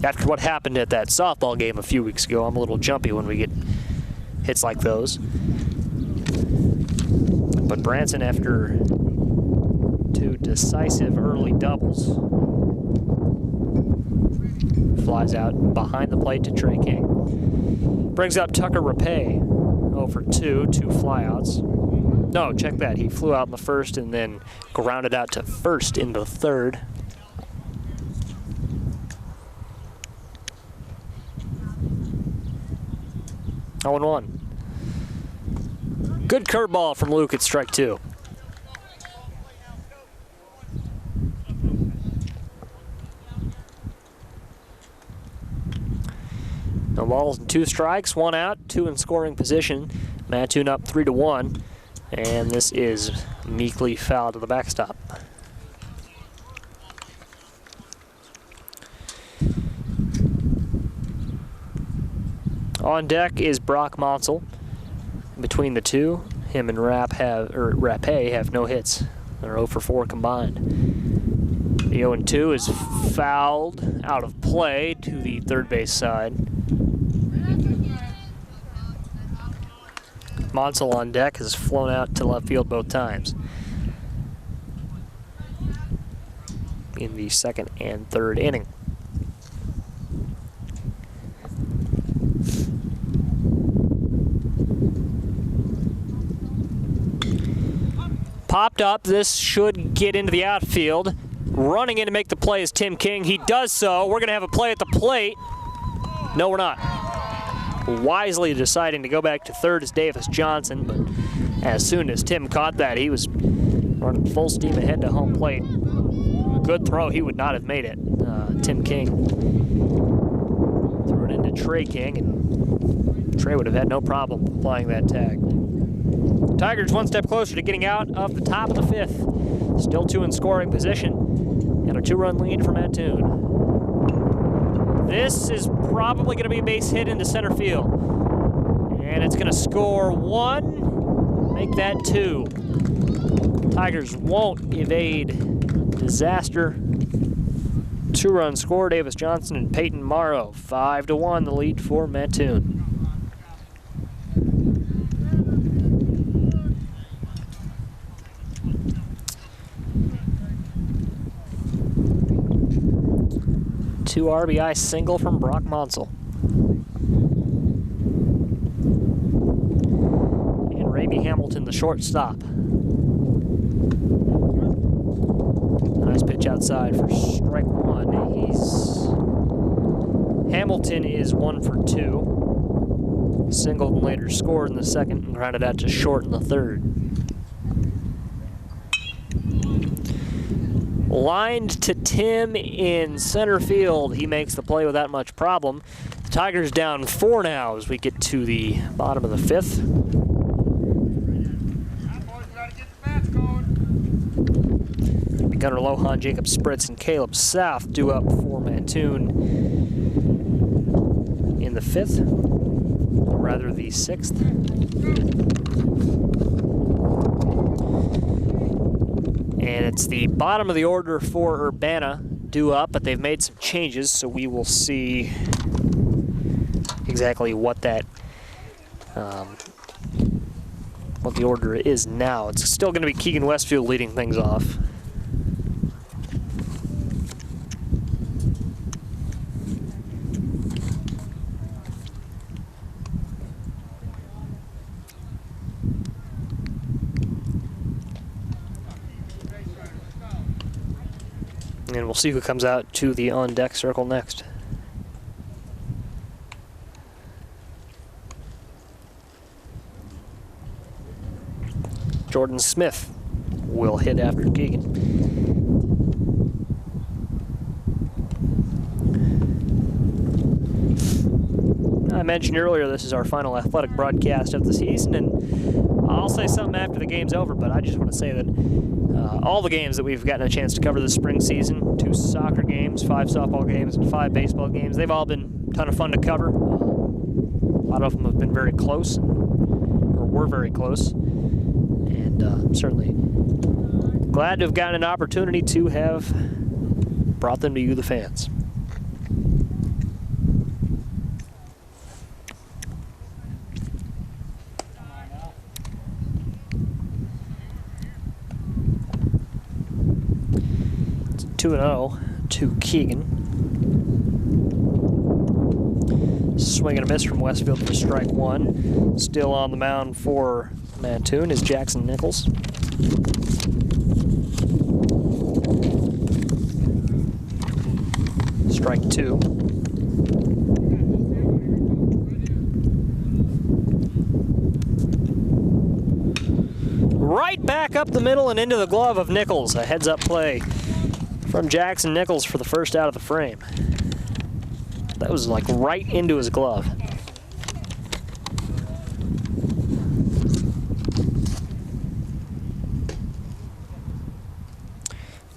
After what happened at that softball game a few weeks ago, I'm a little jumpy when we get hits like those. But Branson, after 2 decisive early doubles, flies out behind the plate to Trey King. Brings up Tucker Rapay, 0 for 2, 2 flyouts. No, check that. He flew out in the first and then grounded out to first in the third. Oh, 1. Good curveball from Luke at strike 2. No balls and 2 strikes, 1 out, 2 in scoring position. Mattoon up 3-1, and this is meekly fouled to the backstop. On deck is Brock Monsell. Between the two, him and Rapay have no hits. They're 0 for 4 combined. The 0-2 is fouled out of play to the third base side. Monsell on deck has flown out to left field both times in the second and third inning. Popped up. This should get into the outfield. Running in to make the play is Tim King. He does so. We're going to have a play at the plate. No, we're not. Wisely deciding to go back to third is Davis Johnson, but as soon as Tim caught that, he was running full steam ahead to home plate. Good throw. He would not have made it. Tim King threw it into Trey King, and Trey would have had no problem applying that tag. Tigers 1 step closer to getting out of the top of the 5th. Still 2 in scoring position, and a 2-run lead for Mattoon. This is probably going to be a base hit into center field. And it's going to score 1, make that 2. Tigers won't evade disaster 2-run score, Davis Johnson and Peyton Morrow. 5-1 the lead for Mattoon. Two RBI single from Brock Monsell. And Raby Hamilton, the shortstop. Nice pitch outside for strike one. Hamilton is 1 for 2. Singled and later scored in the second and grounded out to short in the third. Lined to Tim in center field. He makes the play without much problem. The Tigers down 4 now as we get to the bottom of the 5th. Gunnar Lohan, Jacob Spritz, and Caleb South due up for Mattoon in the 5th, or rather the 6th. And it's the bottom of the order for Urbana due up, but they've made some changes, so we will see exactly what that what the order is now. It's still going to be Keegan Westfield leading things off. And we'll see who comes out to the on-deck circle next. Jordan Smith will hit after Keegan. I mentioned earlier this is our final athletic broadcast of the season, and I'll say something after the game's over, but I just want to say that all the games that we've gotten a chance to cover this spring season, 2 soccer games, 5 softball games, and 5 baseball games, they've all been a ton of fun to cover. A lot of them have been very close, or were very close, and I'm certainly glad to have gotten an opportunity to have brought them to you, the fans. It's 2-0 to Keegan. Swing and a miss from Westfield for strike one. Still on the mound for Mattoon is Jackson Nichols. Strike two. Right back up the middle and into the glove of Nichols. A heads-up play from Jackson Nichols for the first out of the frame. That was like right into his glove.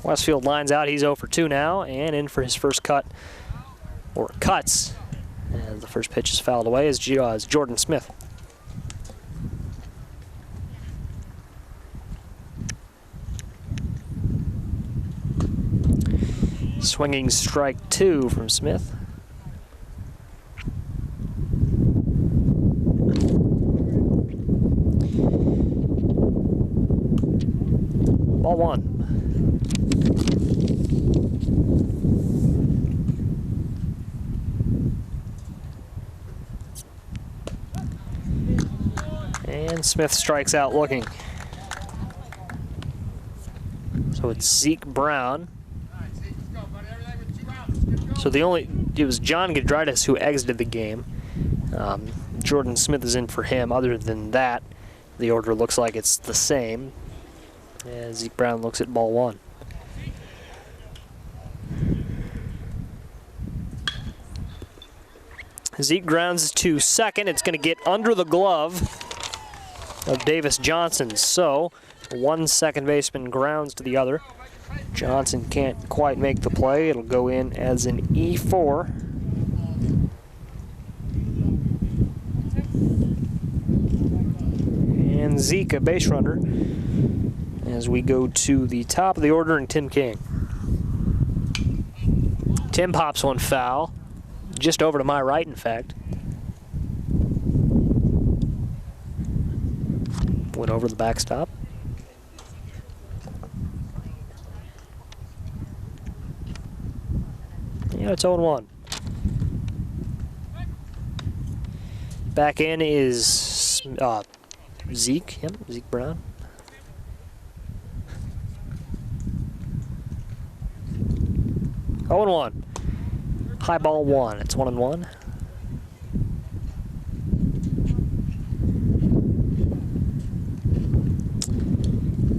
Westfield lines out. He's 0 for 2 now, and in for his first cut, or cuts. And the first pitch is fouled away as Jordan Smith. Swinging strike two from Smith. Ball one. And Smith strikes out looking. So it's Zeke Brown. So it was John Gidritis who exited the game. Jordan Smith is in for him. Other than that, the order looks like it's the same. And Zeke Brown looks at ball one. Zeke grounds to second. It's going to get under the glove of Davis Johnson. So one second baseman grounds to the other. Johnson can't quite make the play. It'll go in as an E4. And Zeke, a base runner, as we go to the top of the order and Tim King. Tim pops one foul, just over to my right, in fact. Went over the backstop. Yeah, it's 0-1. Back in is Zeke. Yep, Zeke Brown. Oh and 1. High ball 1. It's 1-1.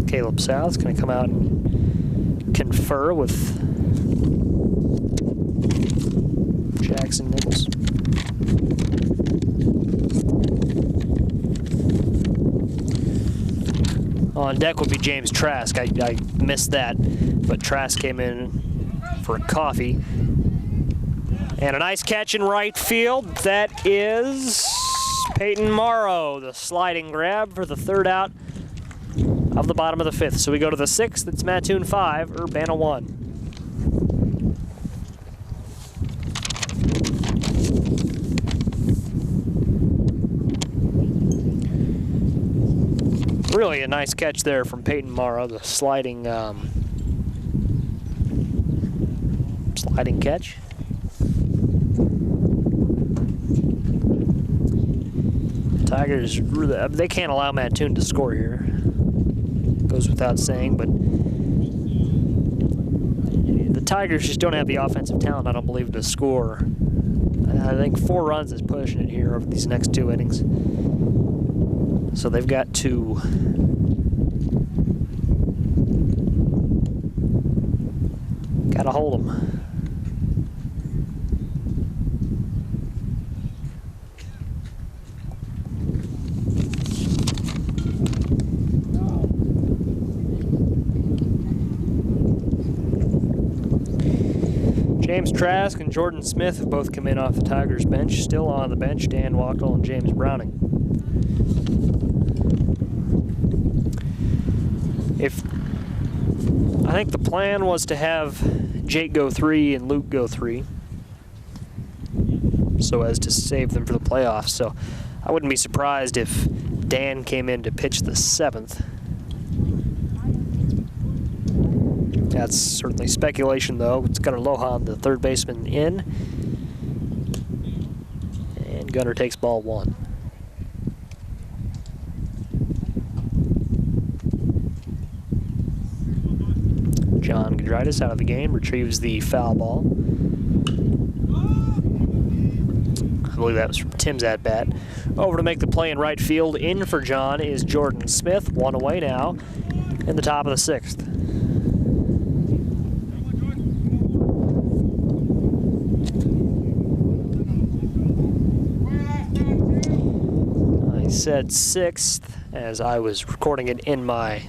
Caleb South's going to come out and confer with Jackson Nichols. On deck would be James Trask. I missed that, but Trask came in for a coffee. And a nice catch in right field. That is Peyton Morrow, the sliding grab for the third out of the bottom of the fifth. So we go to the sixth. It's Mattoon 5, Urbana 1. Really a nice catch there from Peyton Morrow, the sliding catch. Tigers, they can't allow Mattoon to score here. Goes without saying, but the Tigers just don't have the offensive talent, I don't believe, to score. I think 4 runs is pushing it here over these next 2 innings. So they've got to hold them. James Trask and Jordan Smith have both come in off the Tigers bench. Still on the bench, Dan Wachtel and James Browning. I think the plan was to have Jake go 3 and Luke go 3, so as to save them for the playoffs. So I wouldn't be surprised if Dan came in to pitch the 7th. That's certainly speculation, though. It's Gunnar Lohan, the third baseman, in. And Gunnar takes ball 1. John Gudritis out of the game, retrieves the foul ball. I believe that was from Tim's at-bat. Over to make the play in right field. In for John is Jordan Smith. 1 away now in the top of the 6th. I said 6th as I was recording it on my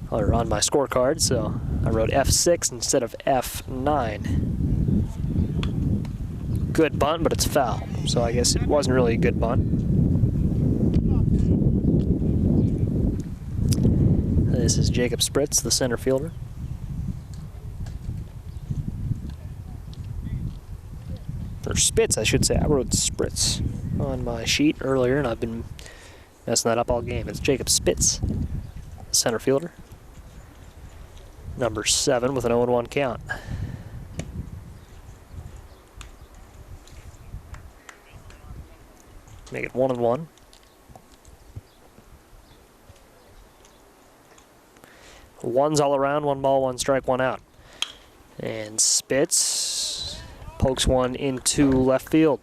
scorecard, so I wrote F6 instead of F9. Good bunt, but it's foul, so I guess it wasn't really a good bunt. This is Jacob Spritz, the center fielder. Or Spitz, I should say. I wrote Spritz on my sheet earlier, and I've been messing that up all game. It's Jacob Spitz, center fielder. Number 7 with an 0-1 count. Make it 1-1. Ones all around, 1 ball, 1 strike, 1 out. And Spitz pokes one into left field.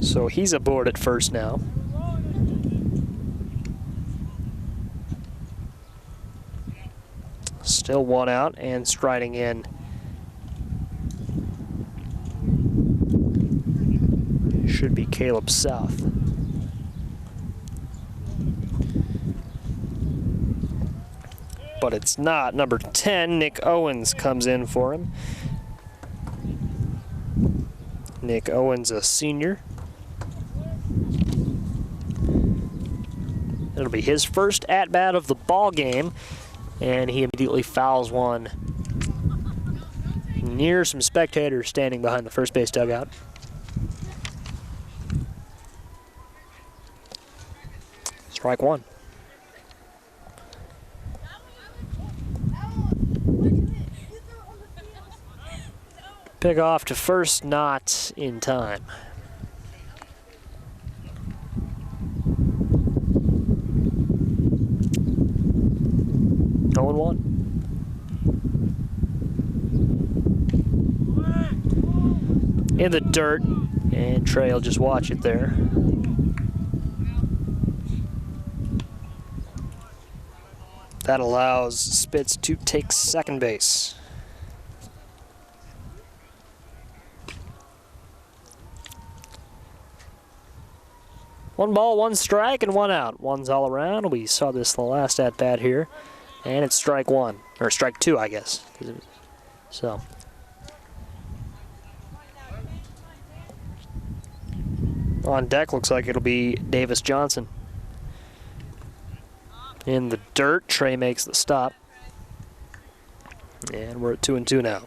So he's aboard at first now. Still 1 out, and striding in should be Caleb South. But it's not. Number 10, Nick Owens, comes in for him. Nick Owens, a senior. It'll be his first at-bat of the ball game. and he immediately fouls one near some spectators standing behind the first base dugout. Strike one. Pick off to first, not in time. No 1. In the dirt, and Trey will just watch it there. That allows Spitz to take second base. One ball, one strike, and one out. One's all around. We saw this the last at-bat here. And it's strike one, or strike two, I guess. So. On deck, looks like it'll be Davis Johnson. In the dirt, Trey makes the stop. And we're at 2-2 now.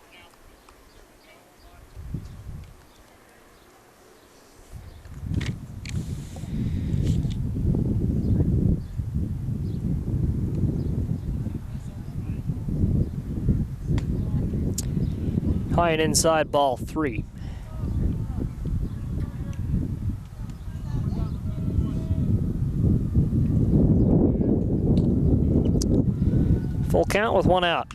High and inside, ball 3. Full count with 1 out.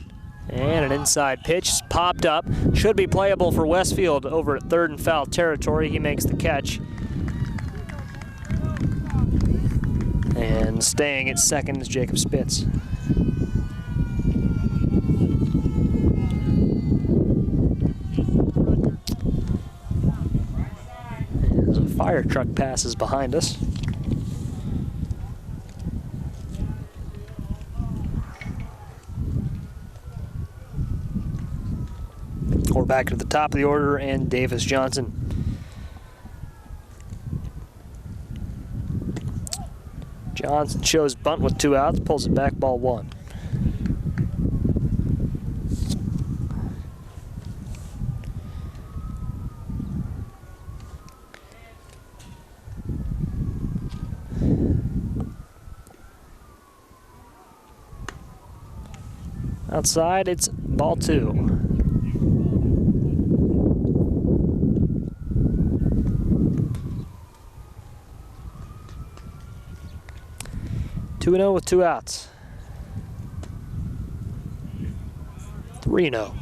And an inside pitch popped up. Should be playable for Westfield over at third and foul territory. He makes the catch. And staying at second is Jacob Spitz. As a fire truck passes behind us. We're back to the top of the order, and Davis Johnson. Johnson shows bunt with 2 outs, pulls it back, ball 1. Outside, it's ball 2. 2-0 with 2 outs. 3-0.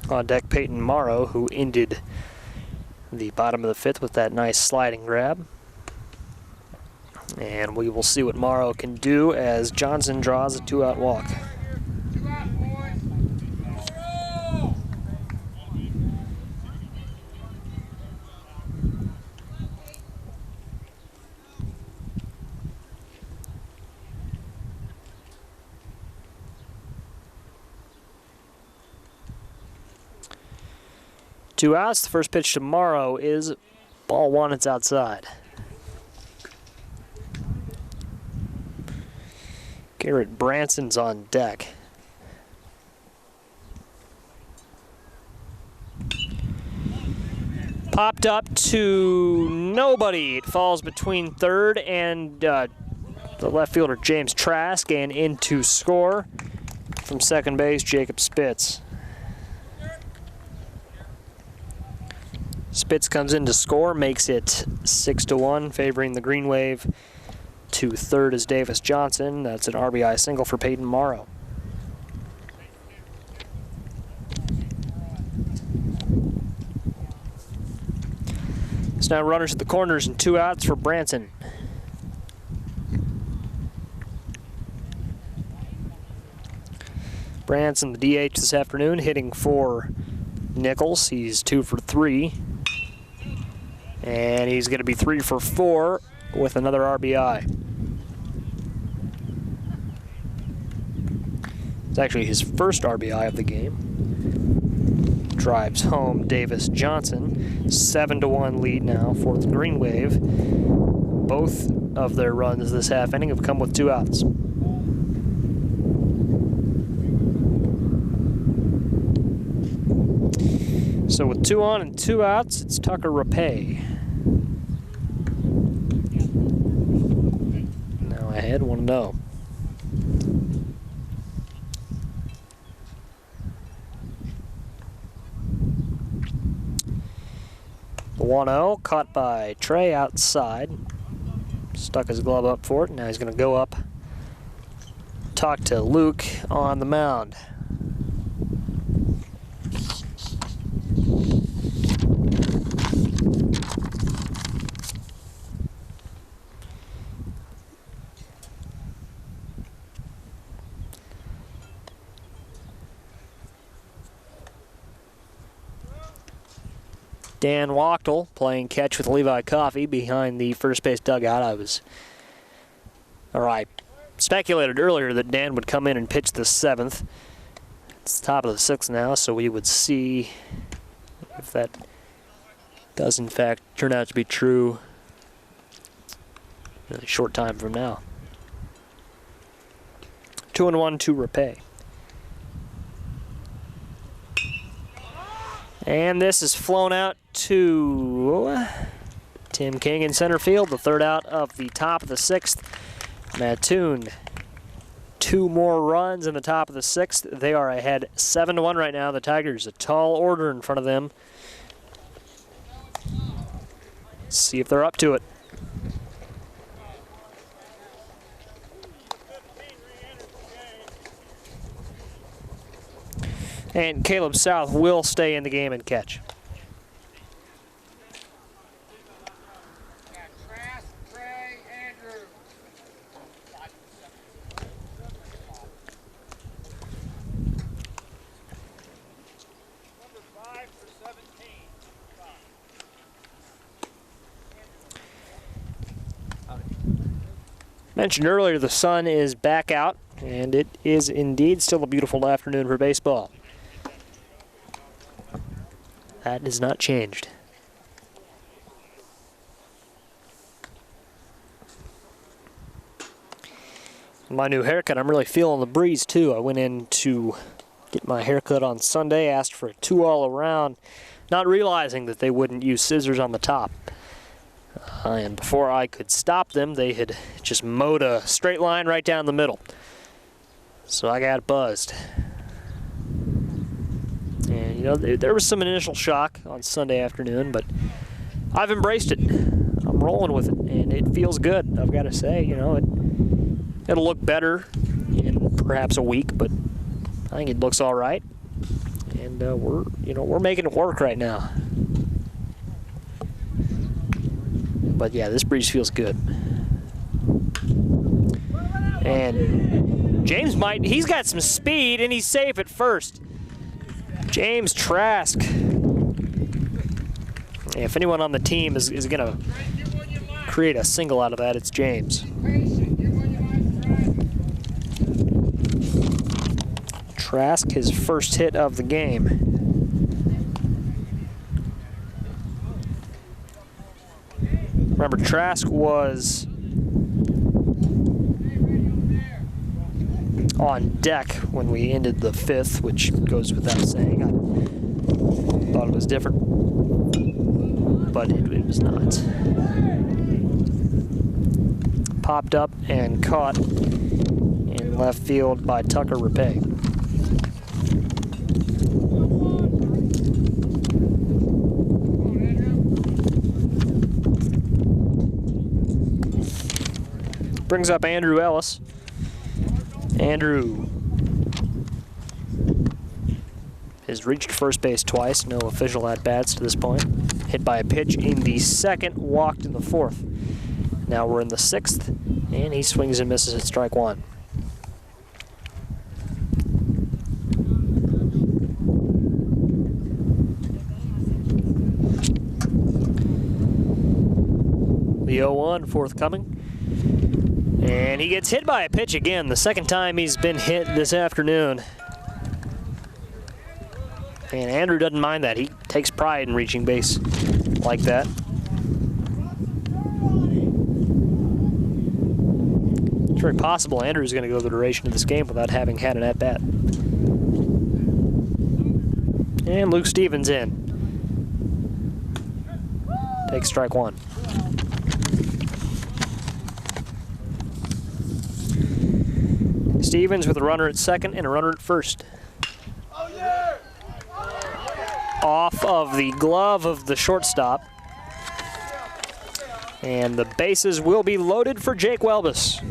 On deck, Peyton Morrow, who ended the bottom of the 5th with that nice sliding grab. And we will see what Morrow can do as Johnson draws a 2-out walk. Two outs. The first pitch to Morrow is ball 1. It's outside. Garrett Branson's on deck. Popped up to nobody. It falls between third and the left fielder James Trask, and in to score from second base Jacob Spitz. Spitz comes in to score, makes it 6-1, favoring the Green Wave. To third is Davis Johnson. That's an RBI single for Peyton Morrow. It's now runners at the corners and 2 outs for Branson. Branson, the DH this afternoon, hitting for Nichols. He's 2 for 3. And he's going to be 3 for 4 with another RBI. It's actually his first RBI of the game. drives home Davis Johnson. 7-1 lead now for the Green Wave. Both of their runs this half inning have come with 2 outs. So with 2 on and 2 outs, it's Tucker Rapay. Now ahead 1-0. The 1-0 caught by Trey outside. Stuck his glove up for it. Now he's going to go up, talk to Luke on the mound. Dan Wachtel playing catch with Levi Coffey behind the first base dugout. I speculated earlier that Dan would come in and pitch the 7th. It's the top of the 6th now, so we would see if that does in fact turn out to be true in a short time from now. 2-1 to Rapay. And this is flown out to Tim King in center field, the 3rd out of the top of the 6th. Mattoon, 2 more runs in the top of the 6th. They are ahead 7-1 right now. The Tigers, a tall order in front of them. Let's see if they're up to it. And Caleb South will stay in the game and catch. Mentioned earlier, the sun is back out, and it is indeed still a beautiful afternoon for baseball. That has not changed. My new haircut, I'm really feeling the breeze too. I went in to get my haircut on Sunday, asked for a 2 all around, not realizing that they wouldn't use scissors on the top. And before I could stop them, they had just mowed a straight line right down the middle. So I got buzzed. And, you know, there was some initial shock on Sunday afternoon, but I've embraced it. I'm rolling with it, and it feels good, I've got to say. You know, it'll look better in perhaps a week, but I think it looks all right. And we're making it work right now. But yeah, this breeze feels good. And James he's got some speed, and he's safe at first. James Trask. If anyone on the team is going to create a single out of that, it's James. Trask, his first hit of the game. Remember, Trask was on deck when we ended the 5th, which goes without saying. I thought it was different, but it was not. Popped up and caught in left field by Tucker Rapay. Brings up Andrew Ellis. Andrew has reached first base twice, no official at-bats to this point. Hit by a pitch in the 2nd, walked in the 4th. Now we're in the 6th, and he swings and misses at strike 1. The 0-1 forthcoming. And he gets hit by a pitch again, the 2nd time he's been hit this afternoon. And Andrew doesn't mind that. He takes pride in reaching base like that. It's very possible Andrew's going to go the duration of this game without having had an at-bat. And Luke Stevens in. Takes strike one. Stevens with a runner at second and a runner at first. Off of the glove of the shortstop. And the bases will be loaded for Jake Welbus.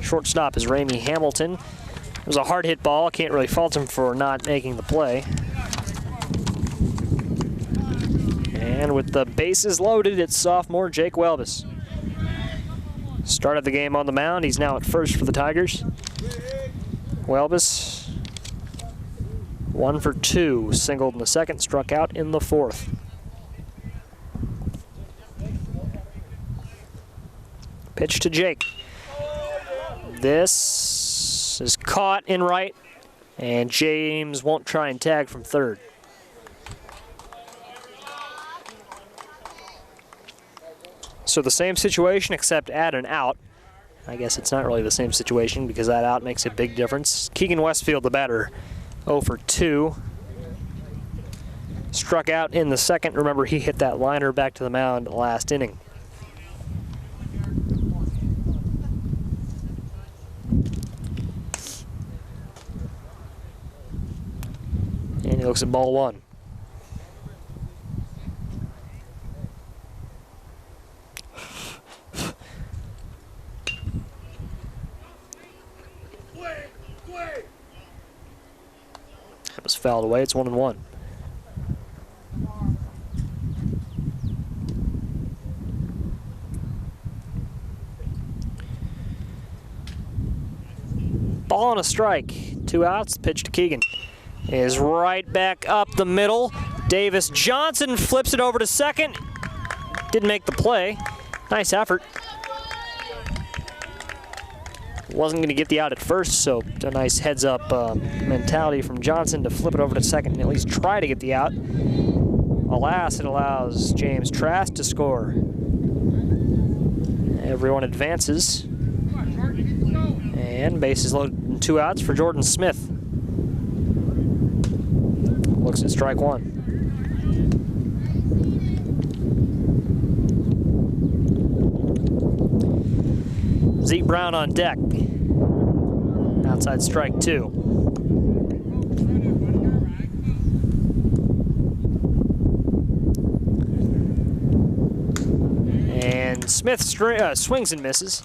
Shortstop is Ramey Hamilton. It was a hard hit ball. Can't really fault him for not making the play. And with the bases loaded, it's sophomore Jake Welbus. Started the game on the mound. He's now at first for the Tigers. Welbus, 1 for 2, singled in the second, struck out in the fourth. Pitch to Jake. This is caught in right, and James won't try and tag from third. So the same situation except add an out. I guess it's not really the same situation because that out makes a big difference. Keegan Westfield, the batter, 0 for 2. Struck out in the second. Remember, he hit that liner back to the mound last inning. And he looks at ball one. That was fouled away. It's 1-1. Ball on a strike. 2 outs. Pitch to Keegan. Is right back up the middle. Davis Johnson flips it over to second. Didn't make the play. Nice effort. Wasn't going to get the out at first, so a nice heads-up mentality from Johnson to flip it over to second and at least try to get the out. Alas, it allows James Trask to score. Everyone advances. And bases loaded and 2 outs for Jordan Smith. Looks at strike one. Zeke Brown on deck. Outside strike 2. And Smith swings and misses.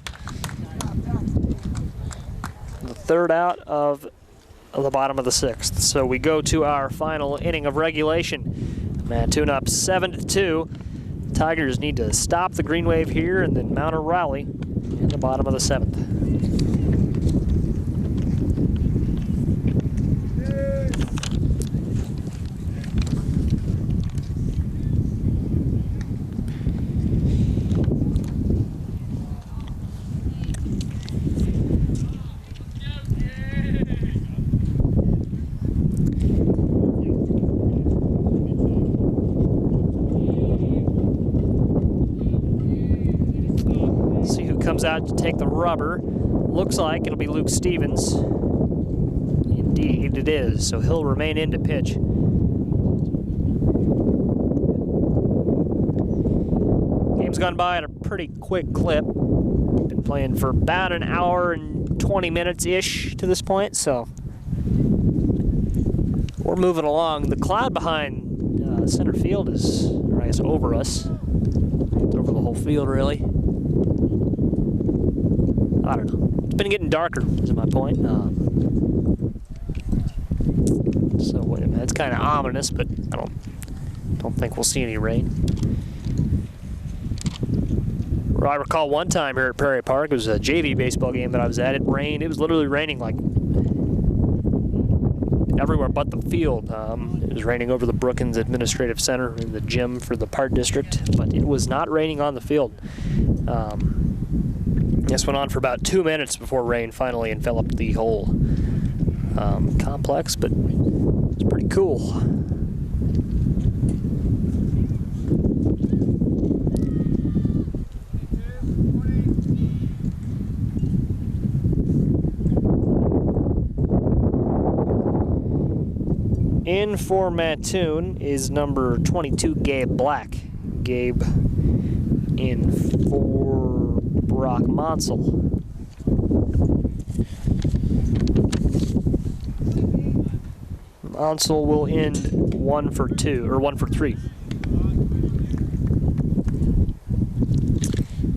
The third out of the bottom of the 6th. So we go to our final inning of regulation. Mattoon up 7-2. Tigers need to stop the Green Wave here and then mount a rally in the bottom of the 7th. Out to take the rubber. Looks like it'll be Luke Stevens. Indeed it is, so he'll remain in to pitch. Game's gone by at a pretty quick clip. Been playing for about an hour and 20 minutes-ish to this point, so we're moving along. The cloud behind center field is, or I guess, over us. It's over the whole field, really. I don't know. It's been getting darker, is my point. So wait a minute. It's kind of ominous, but I don't think we'll see any rain. I recall one time here at Prairie Park, it was a JV baseball game that I was at. It rained. It was literally raining like everywhere but the field. It was raining over the Brookins Administrative Center in the gym for the Park District, but it was not raining on the field. This went on for about 2 minutes before rain finally enveloped the whole complex, but it's pretty cool. In for Mattoon is number 22, Gabe Black. Gabe in for Brock Monsell. Monsell will end 1 for 2, or 1 for 3.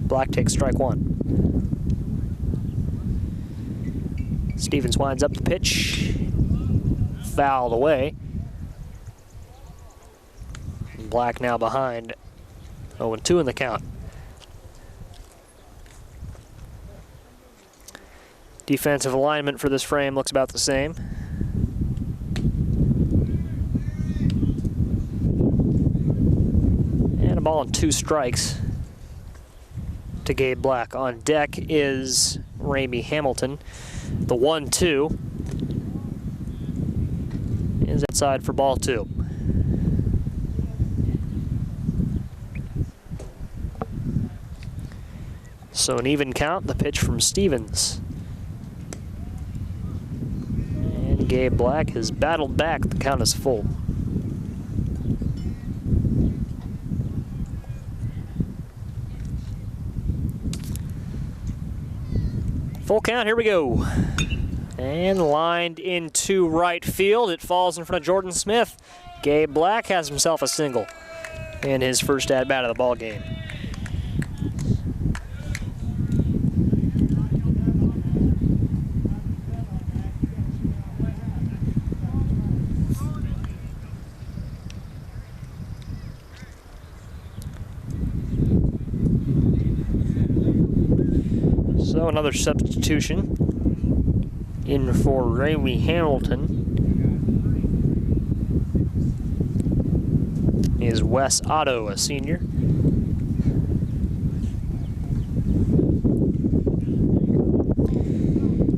Black takes strike 1. Stevens winds up the pitch. Fouled away. Black now behind. 0-2 in the count. Defensive alignment for this frame looks about the same. And a ball and 2 strikes to Gabe Black. On deck is Ramey Hamilton. The 1-2 is outside for ball 2. So an even count, the pitch from Stevens. And Gabe Black has battled back, the count is full. Full count, here we go. And lined into right field. It falls in front of Jordan Smith. Gabe Black has himself a single in his first at-bat of the ball game. So another substitution. In for Ramey Hamilton is Wes Otto, a senior.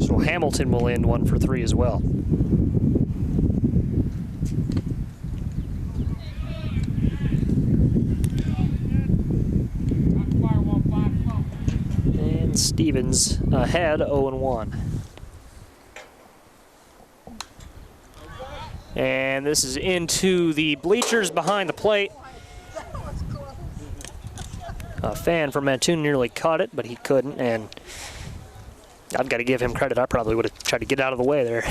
So Hamilton will end 1 for 3 as well. And Stevens ahead, 0-1. And this is into the bleachers behind the plate. A fan from Mattoon nearly caught it, but he couldn't, and I've got to give him credit. I probably would have tried to get out of the way there.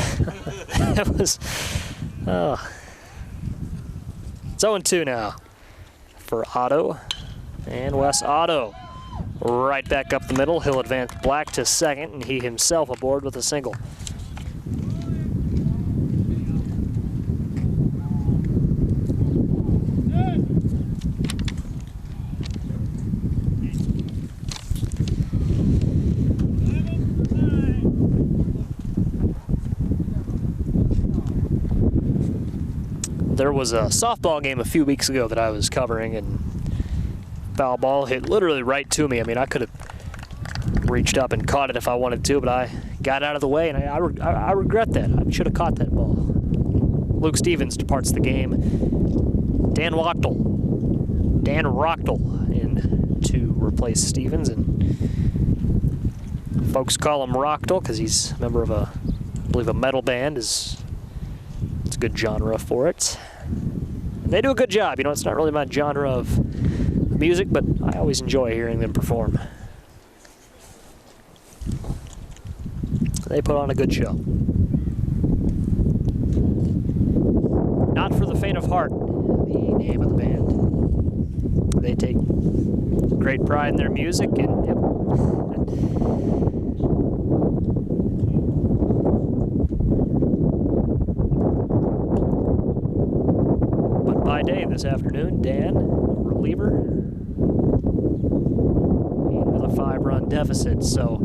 That was, it's 0-2 now for Otto. And Wes Otto right back up the middle. He'll advance Black to second, and he himself aboard with a single. There was a softball game a few weeks ago that I was covering, and foul ball hit literally right to me. I mean, I could have reached up and caught it if I wanted to, but I got out of the way, and I regret that. I should have caught that ball. Luke Stevens departs the game. Dan Rochtel in to replace Stevens, and folks call him Rochtel because he's a member of I believe a metal band. It's a good genre for it. And they do a good job. You know, it's not really my genre of music, but I always enjoy hearing them perform. They put on a good show. Not for the faint of heart, the name of the band. They take great pride in their music, and yep. But by day this afternoon, Dan, reliever, with a 5-run deficit, so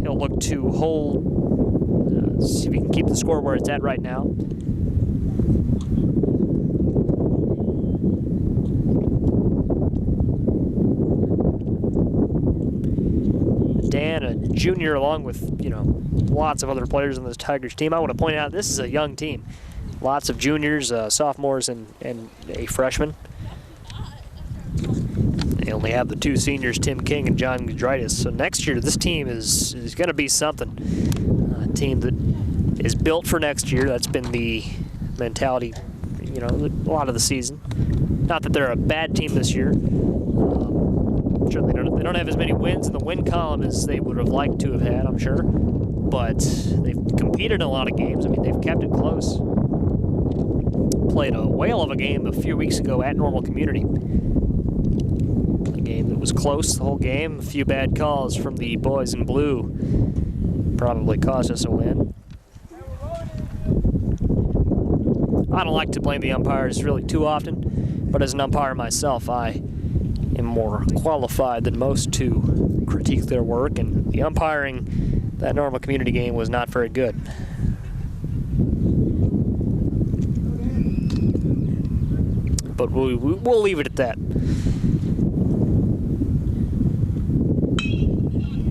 he'll look to hold, see if he can keep the score where it's at right now. Dan, a junior along with, lots of other players on this Tigers team. I want to point out this is a young team. Lots of juniors, sophomores, and a freshman. They only have the 2 seniors, Tim King and John Gudritis. So next year, this team is going to be something. A team that is built for next year. That's been the mentality, a lot of the season. Not that they're a bad team this year. Certainly they don't have as many wins in the win column as they would have liked to have had, I'm sure. But they've competed in a lot of games. I mean, they've kept it close. Played a whale of a game a few weeks ago at Normal Community. A game that was close the whole game. A few bad calls from the boys in blue probably cost us a win. I don't like to blame the umpires really too often, but as an umpire myself, I am more qualified than most to critique their work, and the umpiring that Normal Community game was not very good. But we'll leave it at that.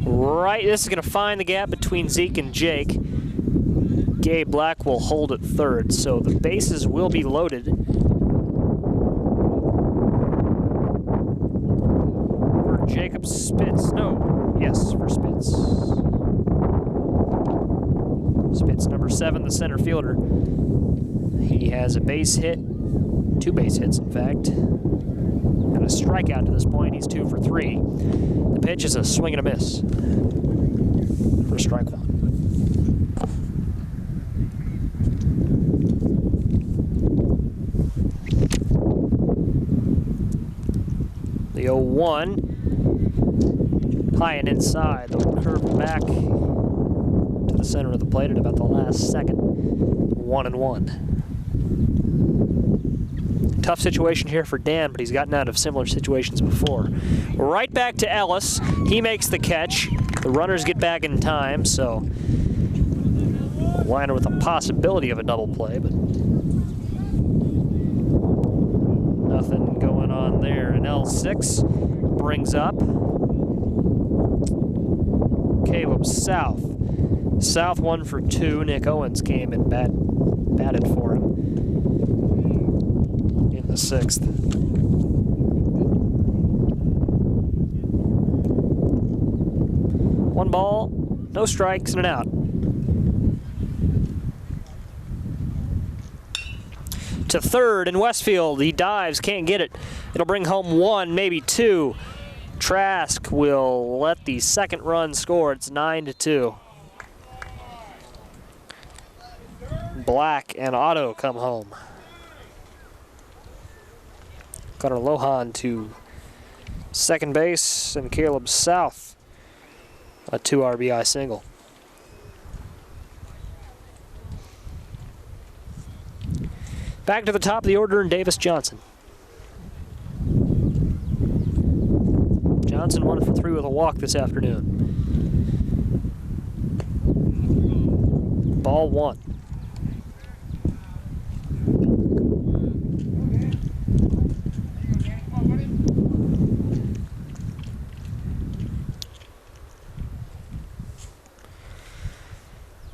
Right, this is going to find the gap between Zeke and Jake. Gabe Black will hold at third, so the bases will be loaded. For Jacob Spitz. No, yes, for Spitz. Spitz, number 7, the center fielder. He has a base hit. 2 base hits, in fact. And a strikeout to this point. He's 2 for 3. The pitch is a swing and a miss for strike 1. The 0-1. High and inside. They'll curve back to the center of the plate at about the last second. 1-1. Tough situation here for Dan, but he's gotten out of similar situations before. Right back to Ellis. He makes the catch. The runners get back in time, so a liner with a possibility of a double play, but nothing going on there. And L6 brings up Caleb South. South 1 for 2. Nick Owens came and batted for him. The 6th. 1 ball, no strikes, and an out. To third in Westfield, he dives, can't get it. It'll bring home 1, maybe 2. Trask will let the second run score. It's 9-2. Black and Otto come home. Gunnar Lohan to second base, and Caleb South a 2 RBI single. Back to the top of the order, and Davis Johnson. Johnson 1 for 3 with a walk this afternoon. Ball 1.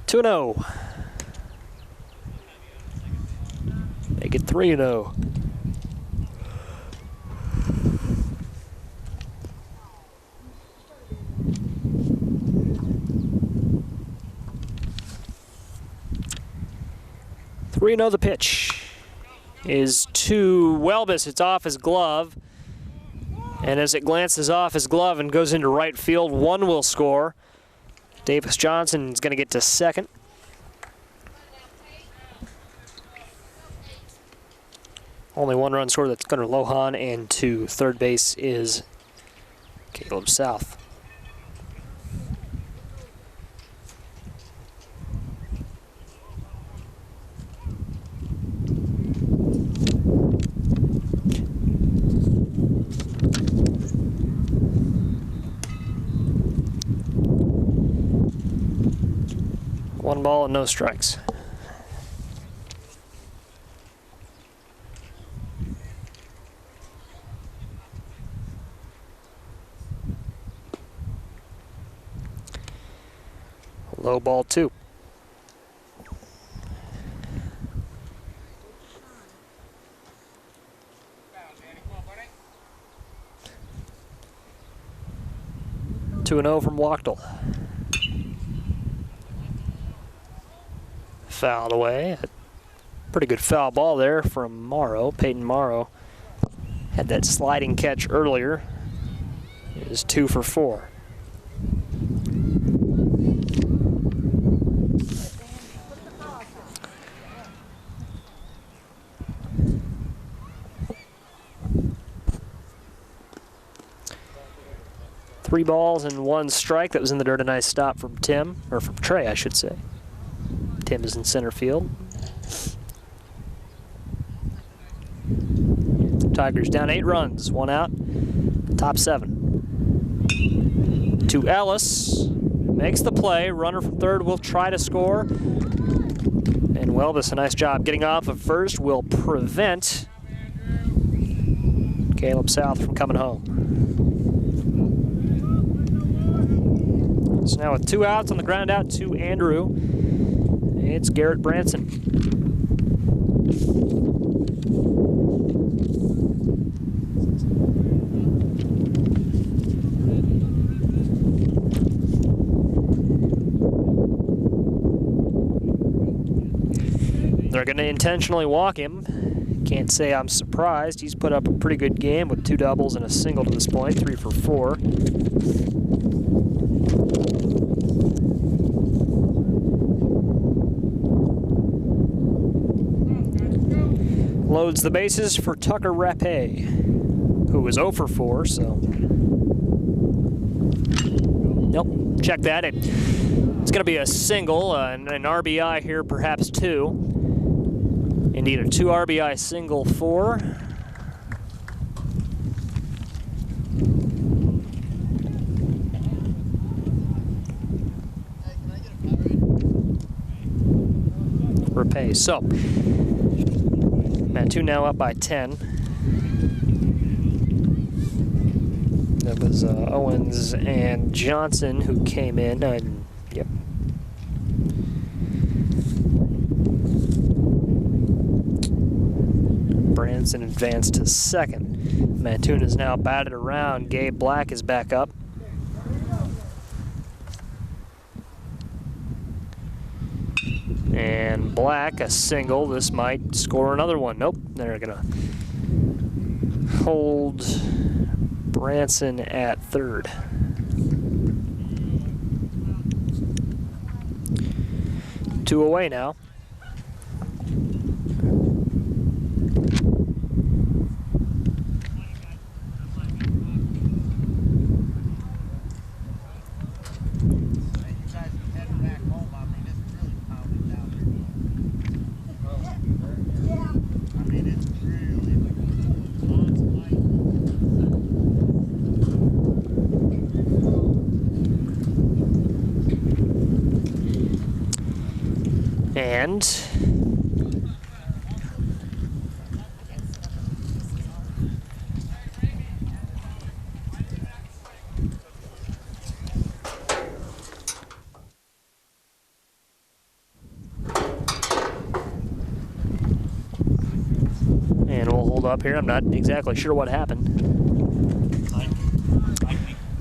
Two and 0. Make it 3-0. The pitch is to Welbus. It's off his glove. And as it glances off his glove and goes into right field, 1 will score. Davis Johnson is going to get to second. Only 1 run scored. That's Gunnar Lohan, and to third base is Caleb South. One ball and no strikes. Low ball 2. Two and 0 from Wachtel. Fouled away. Pretty good foul ball there from Morrow. Peyton Morrow had that sliding catch earlier. It is 2 for 4. Three balls and 1 strike. That was in the dirt. A nice stop from Tim, or from Trey, I should say. Tim is in center field. Tigers down 8 runs, 1 out, top 7. To Ellis, makes the play. Runner from third will try to score. And Welbus, a nice job getting off of first, will prevent Caleb South from coming home. So now with 2 outs on the ground out to Andrew, it's Garrett Branson. They're going to intentionally walk him. Can't say I'm surprised. He's put up a pretty good game with 2 doubles and a single to this point, 3 for 4. Loads the bases for Tucker Rapé, who was 0 for 4, so. Nope, check that. It's going to be a single, and an RBI here, perhaps 2. Indeed, a 2 RBI single for Rapé. So, Mattoon now up by 10. That was Owens and Johnson who came in. Yep. Branson advanced to second. Mattoon is now batted around. Gabe Black is back up. And Black, a single. This might score another one. Nope, they're gonna hold Branson at third. Two away now. And we'll hold up here. I'm not exactly sure what happened.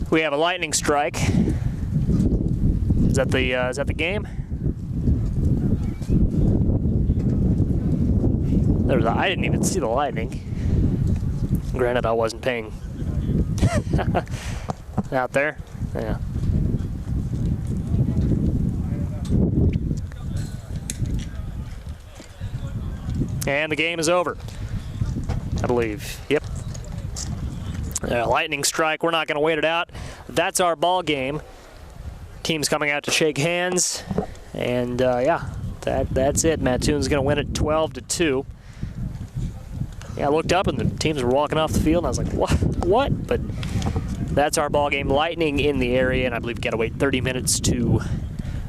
We have a lightning strike. Is that the game? I didn't even see the lightning. Granted, I wasn't paying out there. Yeah. And the game is over, I believe. Yep. Lightning strike. We're not going to wait it out. That's our ball game. Team's coming out to shake hands, and yeah, that's it. Mattoon's going to win it 12-2. Yeah, I looked up and the teams were walking off the field, and I was like, what? But that's our ball game. Lightning in the area, and I believe we've got to wait 30 minutes to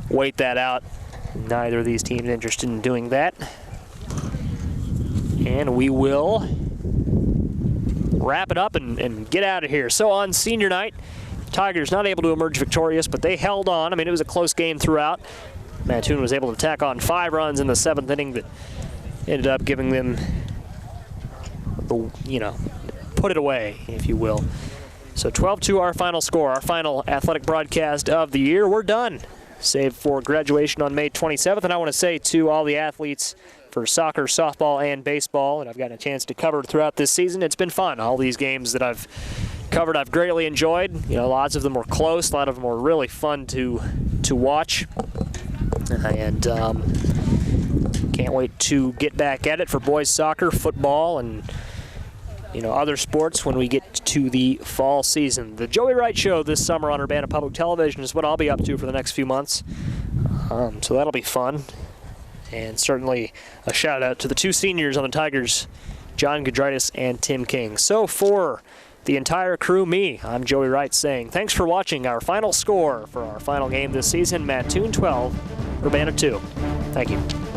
wait that out. Neither of these teams interested in doing that. And we will wrap it up and get out of here. So on senior night, Tigers not able to emerge victorious, but they held on. I mean, it was a close game throughout. Mattoon was able to tack on 5 runs in the 7th inning that ended up giving them, put it away, if you will. So 12-2 our final score, our final athletic broadcast of the year. We're done, save for graduation on May 27th. And I want to say to all the athletes for soccer, softball, and baseball that I've gotten a chance to cover throughout this season, it's been fun. All these games that I've covered, I've greatly enjoyed. Lots of them were close. A lot of them were really fun to watch. And can't wait to get back at it for boys soccer, football, and other sports when we get to the fall season. The Joey Wright Show this summer on Urbana Public Television is what I'll be up to for the next few months. So that'll be fun. And certainly a shout out to the 2 seniors on the Tigers, John Gudritis and Tim King. So for the entire crew, I'm Joey Wright saying thanks for watching our final score for our final game this season, Mattoon 12, Urbana 2. Thank you.